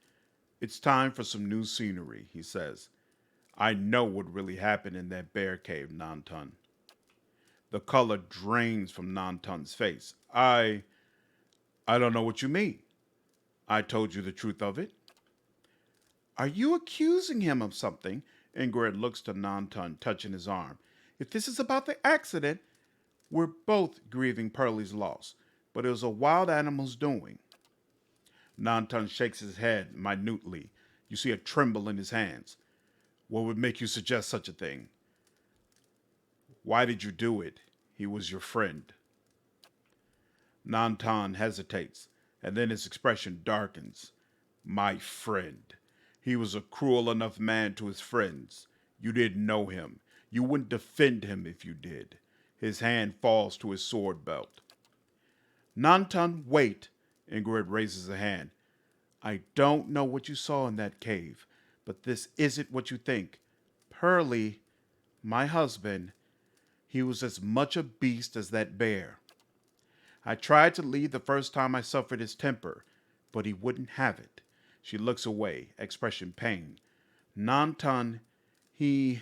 It's time for some new scenery, he says. I know what really happened in that bear cave, Nanton. The color drains from Nanton's face. I don't know what you mean. I told you the truth of it. Are you accusing him of something? Ingrid looks to Nanton, touching his arm. If this is about the accident, we're both grieving Pearlie's loss, but it was a wild animal's doing. Nanton shakes his head minutely. You see a tremble in his hands. What would make you suggest such a thing? Why did you do it? He was your friend. Nanton hesitates, and then his expression darkens. My friend. He was a cruel enough man to his friends. You didn't know him. You wouldn't defend him if you did. His hand falls to his sword belt. Nanton, wait. Ingrid raises a hand. I don't know what you saw in that cave, but this isn't what you think. Pearlie, my husband, he was as much a beast as that bear. I tried to leave the first time I suffered his temper, but he wouldn't have it. She looks away, expression pain. Nanton, we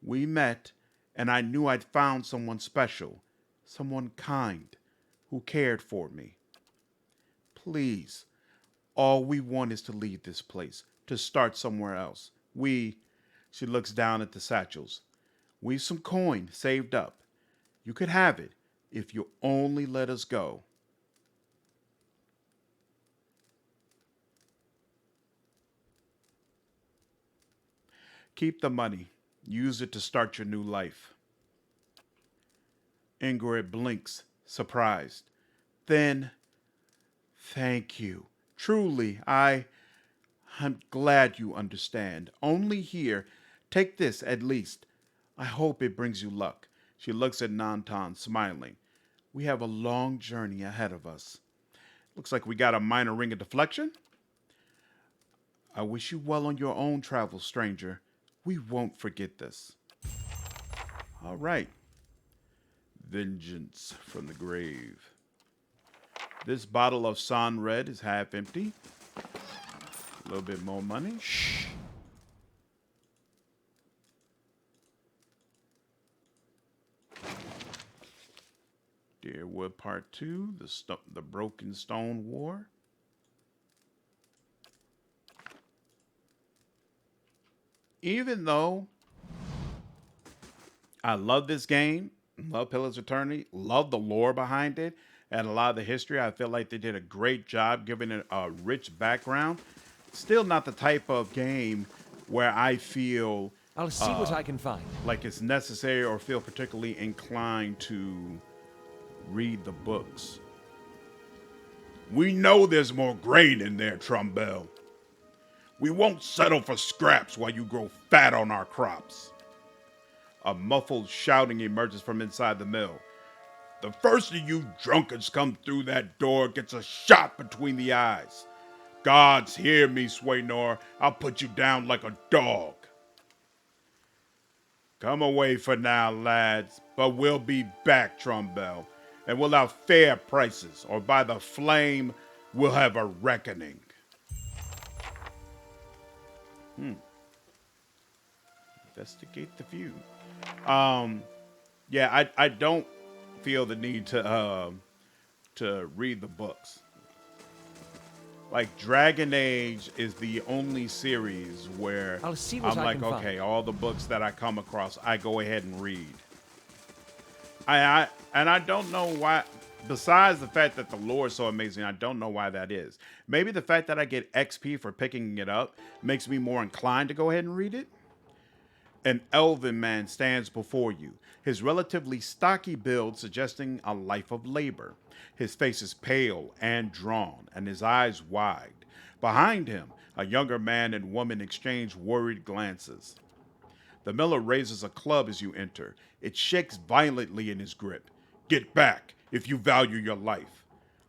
met, and I knew I'd found someone special, someone kind, who cared for me. Please, all we want is to leave this place, to start somewhere else. She looks down at the satchels. We've some coin saved up. You could have it if you only let us go. Keep the money. Use it to start your new life. Ingrid blinks, surprised. Then, thank you. Truly, I'm glad you understand. Only here, Take this, at least. I hope it brings you luck. She looks at Nantan, smiling. We have a long journey ahead of us. Looks like we got a minor ring of deflection. I wish you well on your own travels, stranger. We won't forget this. All right. Vengeance from the grave. This bottle of Red is half empty. A little bit more money. Shh. Deerwood Part 2, the Broken Stone War. Even though I love this game, love Pillars of Eternity, love the lore behind it, and a lot of the history, I feel like they did a great job giving it a rich background. Still not the type of game where I feel I'll see what I can find. like it's necessary or feel particularly inclined to read the books. We know there's more grain in there, Trumbell. We won't settle for scraps while you grow fat on our crops. A muffled shouting emerges from inside the mill. The first of you drunkards come through that door gets a shot between the eyes. Gods, hear me, Swaynor. I'll put you down like a dog. Come away for now, lads, but we'll be back, Trumbell, and we'll have fair prices, or by the flame, we'll have a reckoning. Investigate the feud. Yeah, I don't feel the need to read the books. Like Dragon Age is the only series where I'll see what I'm I like, can okay, find. all the books that I come across, I go ahead and read. I don't know why. Besides the fact that the lore is so amazing, I don't know why that is. Maybe the fact that I get XP for picking it up makes me more inclined to go ahead and read it. An elven man stands before you, his relatively stocky build suggesting a life of labor. His face is pale and drawn, and his eyes wide. Behind him, a younger man and woman exchange worried glances. The miller raises a club as you enter. It shakes violently in his grip. Get back, if you value your life.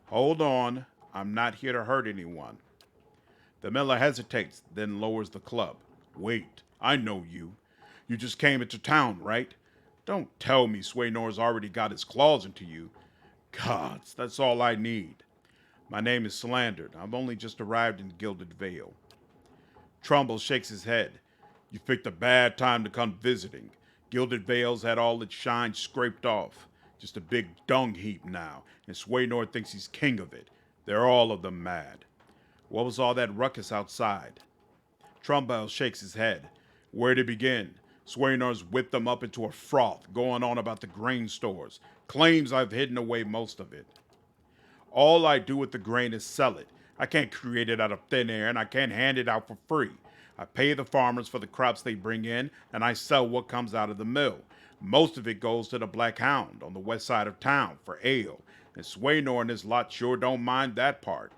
Hold on, I'm not here to hurt anyone. The miller hesitates, then lowers the club. Wait, I know you. You just came into town, right? Don't tell me Swaynor's already got his claws into you. Gods, that's all I need. My name is Slandered. I've only just arrived in Gilded Vale. Trumbull shakes his head. You picked a bad time to come visiting. Gilded Vale's had all its shine scraped off. Just a big dung heap now, and Swaynor thinks he's king of it. They're all of them mad. What was all that ruckus outside? Trumbull shakes his head. Where to begin? Swaynor's whipped them up into a froth, going on about the grain stores. Claims I've hidden away most of it. All I do with the grain is sell it. I can't create it out of thin air, and I can't hand it out for free. I pay the farmers for the crops they bring in, and I sell what comes out of the mill. Most of it goes to the Black Hound on the west side of town for ale, and Swaynor and his lot sure don't mind that part.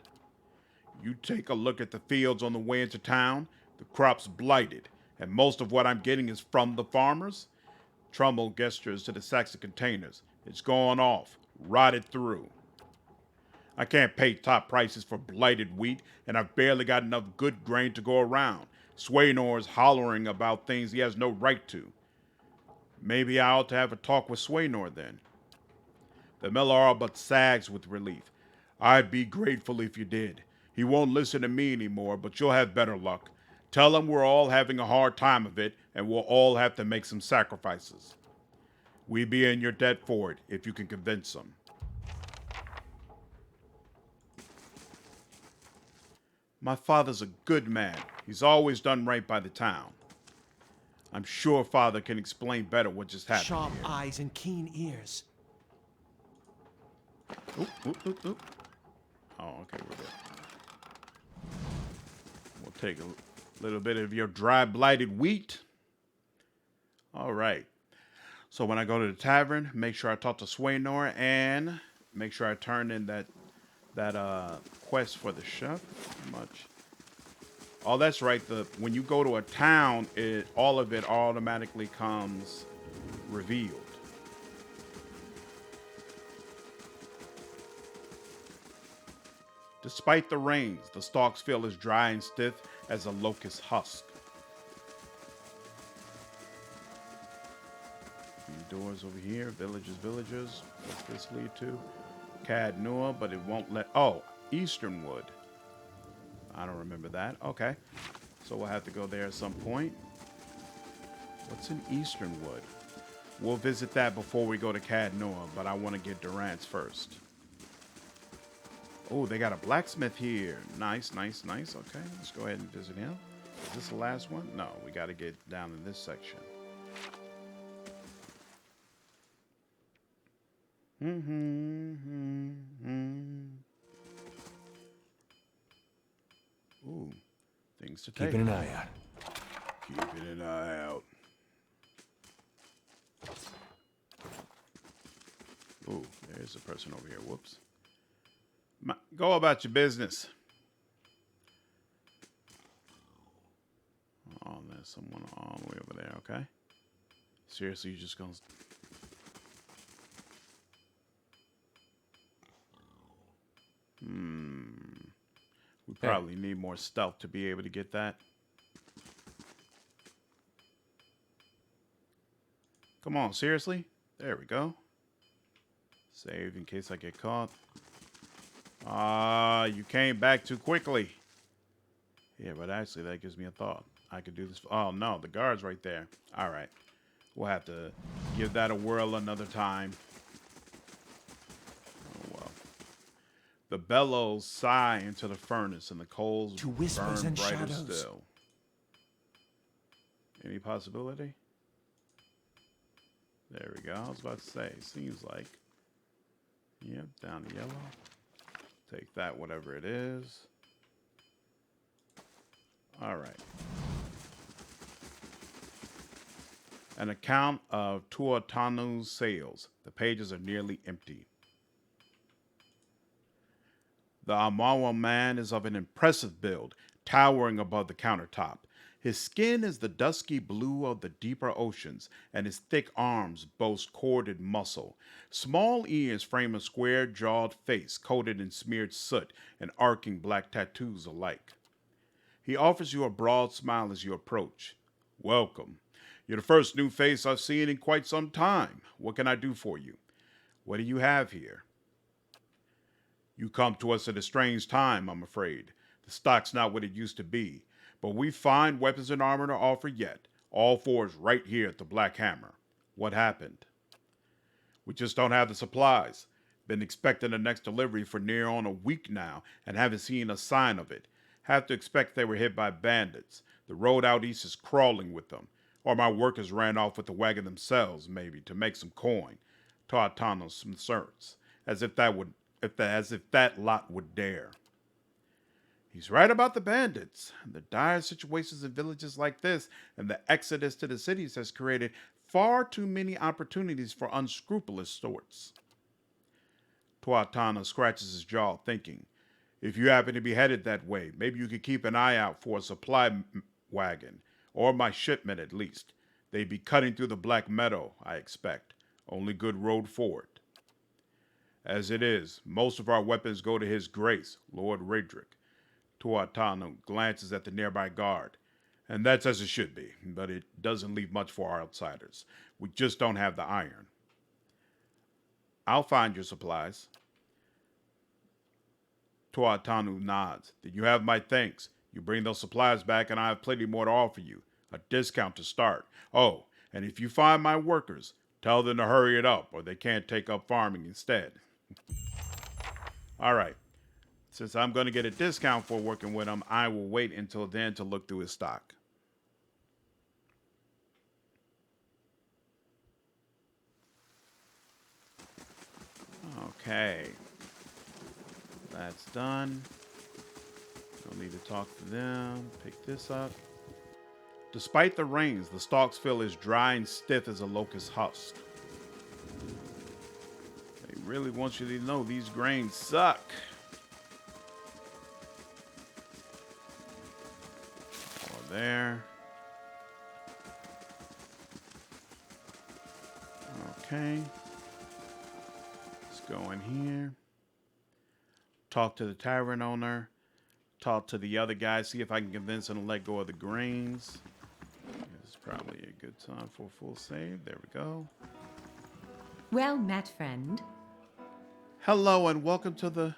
You take a look at the fields on the way into town, the crop's blighted, and most of what I'm getting is from the farmers. Trumbull gestures to the sacks of containers. It's going off, rotted through. I can't pay top prices for blighted wheat, and I've barely got enough good grain to go around. Swaynor's hollering about things he has no right to. Maybe I ought to have a talk with Swaynor then. The miller all but sags with relief. I'd be grateful if you did. He won't listen to me anymore, but you'll have better luck. Tell him we're all having a hard time of it, and we'll all have to make some sacrifices. We'd be in your debt for it, if you can convince him. My father's a good man. He's always done right by the town. I'm sure father can explain better what just happened Sharp here. eyes and keen ears. Oop, oop, oop, oop. Oh, okay, we're good. We'll take a little bit of your dry, blighted wheat. All right. So when I go to the tavern, make sure I talk to Swaynor and make sure I turn in that quest for the chef. How much? Oh, that's right. When you go to a town, all of it automatically comes revealed. Despite the rains, the stalks feel as dry and stiff as a locust husk. Any doors over here? Villages. What's this lead to? Cad Noor, but it won't let... Oh, Easternwood. I don't remember that. Okay. So we'll have to go there at some point. What's in Easternwood? We'll visit that before we go to Cad Noor, but I want to get Durant's first. Oh, they got a blacksmith here. Nice. Okay, let's go ahead and visit him. Is this the last one? No, we got to get down in this section. Ooh, things to take. Keeping an eye out. Keeping an eye out. Ooh, there's a person over here. Whoops. Go about your business. Oh, there's someone all the way over there, okay? Seriously, you just gonna... We probably need more stealth to be able to get that. Come on, seriously? There we go. Save in case I get caught. You came back too quickly. Yeah, but actually that gives me a thought. I could do this. Oh, no, the guard's right there. All right. We'll have to give that a whirl another time. Oh, well. The bellows sigh into the furnace, and the coals To whispers burn and brighter shadows. still. Any possibility? There we go. I was about to say, seems like. Yep, down to yellow. Take that, whatever it is. All right. An account of Tuatanu's sales. The pages are nearly empty. The Amawa man is of an impressive build, towering above the countertop. His skin is the dusky blue of the deeper oceans, and his thick arms boast corded muscle. Small ears frame a square-jawed face coated in smeared soot and arcing black tattoos alike. He offers you a broad smile as you approach. Welcome. You're the first new face I've seen in quite some time. What can I do for you? What do you have here? You come to us at a strange time, I'm afraid. The stock's not what it used to be. But we find weapons and armor to offer yet. All fours right here at the Black Hammer. What happened? We just don't have the supplies. Been expecting the next delivery for near on a week now and haven't seen a sign of it. Have to expect they were hit by bandits. The road out east is crawling with them. Or my workers ran off with the wagon themselves, maybe, to make some coin. Tuatano's concerns. As if that lot would dare. He's right about the bandits. The dire situations in villages like this and the exodus to the cities has created far too many opportunities for unscrupulous sorts. Tuatana scratches his jaw, thinking, if you happen to be headed that way, maybe you could keep an eye out for a supply wagon, or my shipment at least. They'd be cutting through the Black Meadow, I expect. Only good road forward. As it is, most of our weapons go to His Grace, Lord Redrick. Tuatano glances at the nearby guard. And that's as it should be, but it doesn't leave much for our outsiders. We just don't have the iron. I'll find your supplies. Tuatano nods. Did you have my thanks? You bring those supplies back and I have plenty more to offer you. A discount to start. Oh, and if you find my workers, tell them to hurry it up or they can't take up farming instead. All right. Since I'm going to get a discount for working with him, I will wait until then to look through his stock. Okay. That's done. Don't need to talk to them. Pick this up. Despite the rains, the stalks feel as dry and stiff as a locust husk. They really want you to know these grains suck. there. Okay. Let's go in here. Talk to the tavern owner. Talk to the other guy. See if I can convince him to let go of the grains. This is probably a good time for a full save. There we go. Well met, friend. Hello and welcome to the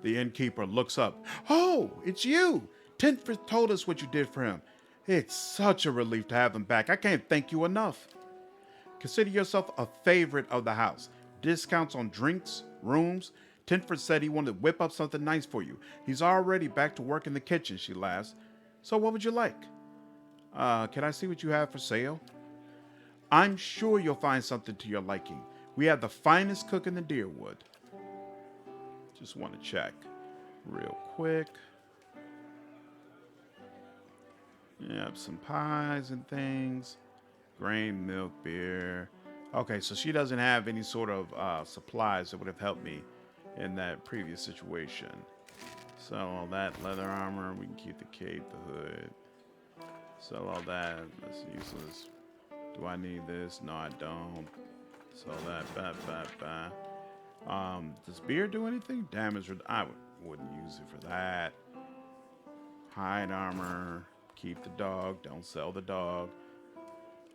innkeeper looks up. Oh, it's you! Tintford told us what you did for him. It's such a relief to have him back. I can't thank you enough. Consider yourself a favorite of the house. Discounts on drinks, rooms. Tintford said he wanted to whip up something nice for you. He's already back to work in the kitchen, she laughs. So what would you like? Can I see what you have for sale? I'm sure you'll find something to your liking. We have the finest cook in the Deerwood. Just want to check real quick. Yep, some pies and things. Grain, milk, beer. Okay, so she doesn't have any sort of supplies that would have helped me in that previous situation. Sell all that leather armor. We can keep the cape, the hood. Sell all that. That's useless. Do I need this? No, I don't. Sell that. Does beer do anything? Damage? I wouldn't use it for that. Hide armor. Keep the dog. Don't sell the dog.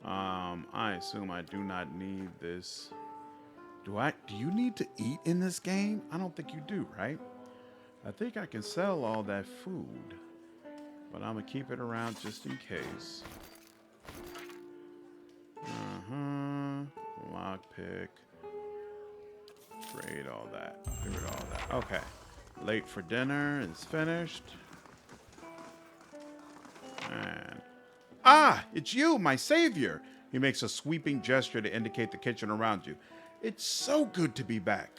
I assume I do not need this. Do you need to eat in this game? I don't think you do, right? I think I can sell all that food, but I'm gonna keep it around just in case. Lockpick. Trade all that. Get rid of all that. Okay. Late for dinner is finished. And it's you, my savior. He makes a sweeping gesture to indicate the kitchen around you. It's so good to be back.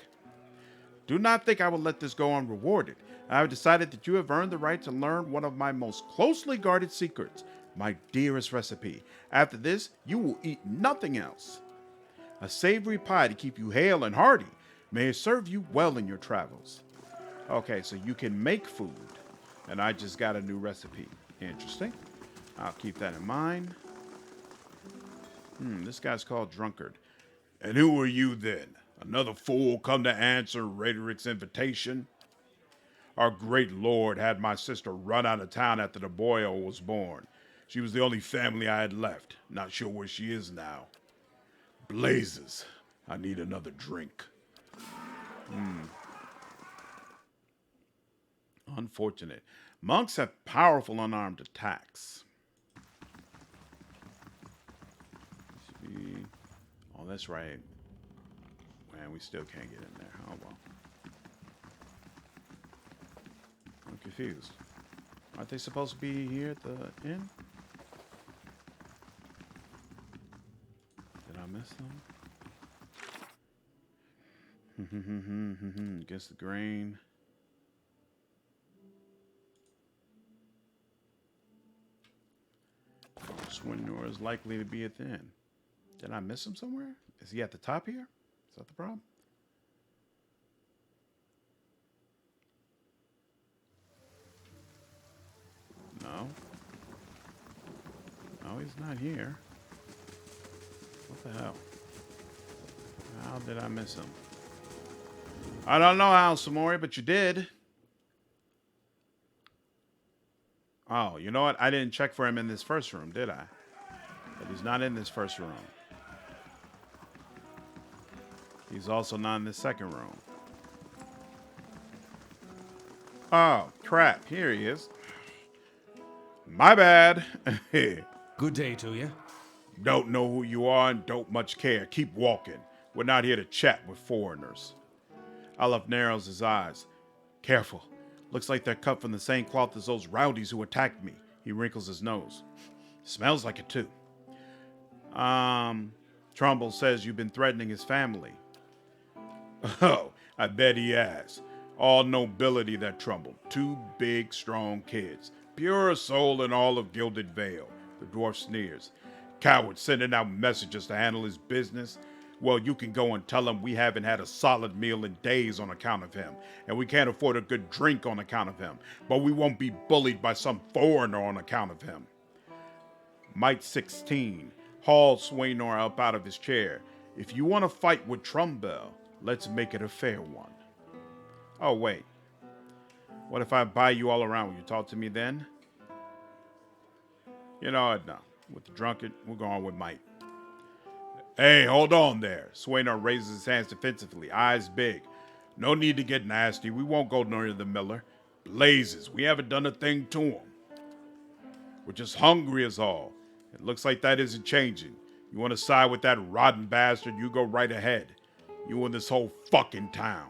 Do not think I will let this go unrewarded. I have decided that you have earned the right to learn one of my most closely guarded secrets, my dearest recipe. After this, you will eat nothing else. A savory pie to keep you hale and hearty. May it serve you well in your travels. Okay, so you can make food, and I just got a new recipe. Interesting. I'll keep that in mind. This guy's called Drunkard. And who are you then? Another fool come to answer Rhetoric's invitation? Our great lord had my sister run out of town after the boy was born. She was the only family I had left. Not sure where she is now. Blazes. I need another drink. Unfortunate. Monks have powerful unarmed attacks. Oh, that's right. Man, we still can't get in there. Oh, well. I'm confused. Aren't they supposed to be here at the inn? Did I miss them? Against the grain. Swindler is likely to be at the inn. Did I miss him somewhere? Is he at the top here? Is that the problem? No. No, he's not here. What the hell? How did I miss him? I don't know how, Samori, but you did. Oh, you know what? I didn't check for him in this first room, did I? But he's not in this first room. He's also not in the second room. Oh, crap. Here he is. My bad. Good day to you. Don't know who you are and don't much care. Keep walking. We're not here to chat with foreigners. Olaf narrows his eyes. Careful. Looks like they're cut from the same cloth as those rowdies who attacked me. He wrinkles his nose. Smells like it too. Trumbull says you've been threatening his family. Oh, I bet he has. All nobility, that Trumbull. 2 big, strong kids. Purest soul in all of Gilded Vale. The dwarf sneers. Coward sending out messages to handle his business. Well, you can go and tell him we haven't had a solid meal in days on account of him, and we can't afford a good drink on account of him, but we won't be bullied by some foreigner on account of him. Might 16 hauled Swaynor up out of his chair. If you want to fight with Trumbell, let's make it a fair one. Oh, wait. What if I buy you all around? Will you talk to me then? You know what? No. With the drunkard, we're going with Mike. Hey, hold on there. Swaynor raises his hands defensively, eyes big. No need to get nasty. We won't go near the miller. Blazes, we haven't done a thing to him. We're just hungry as all. It looks like that isn't changing. You want to side with that rotten bastard, you go right ahead. You and this whole fucking town.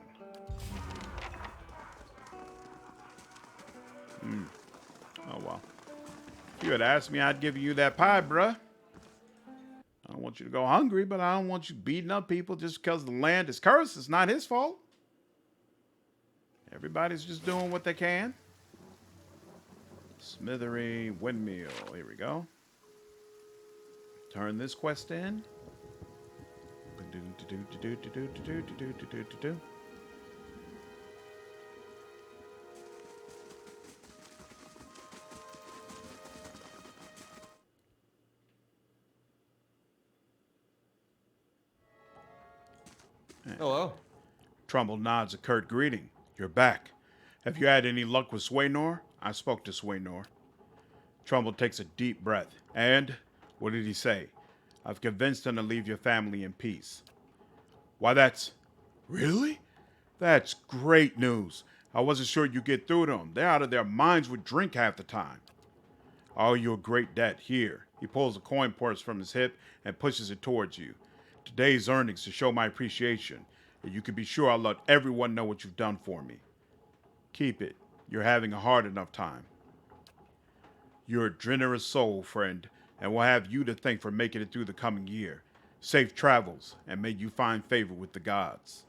Oh, well. If you had asked me, I'd give you that pie, bruh. I don't want you to go hungry, but I don't want you beating up people just because the land is cursed. It's not his fault. Everybody's just doing what they can. Smithery windmill. Here we go. Turn this quest in. Hello. Trumbull nods a curt greeting. You're back. Have you had any luck with Swaynor? I spoke to Swaynor. Trumbull takes a deep breath. And? What did he say? I've convinced him to leave your family in peace. Why, that's... Really? That's great news. I wasn't sure you'd get through to them. They're out of their minds with drink half the time. I owe you a great debt. Here. He pulls a coin purse from his hip and pushes it towards you. Today's earnings to show my appreciation. And you can be sure I'll let everyone know what you've done for me. Keep it. You're having a hard enough time. You're a generous soul, friend, and we'll have you to thank for making it through the coming year. Safe travels, and may you find favor with the gods.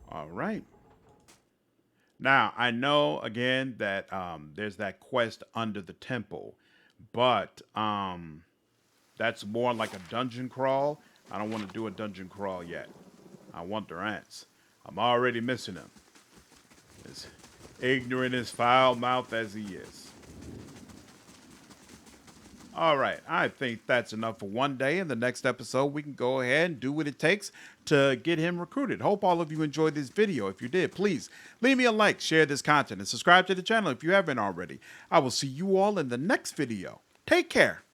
All right. Now, I know, again, that there's that quest under the temple, but that's more like a dungeon crawl. I don't want to do a dungeon crawl yet. I want their ants. I'm already missing them. As ignorant as foul-mouthed as he is. All right, I think that's enough for one day. In the next episode, we can go ahead and do what it takes to get him recruited. Hope all of you enjoyed this video. If you did, please leave me a like, share this content, and subscribe to the channel if you haven't already. I will see you all in the next video. Take care.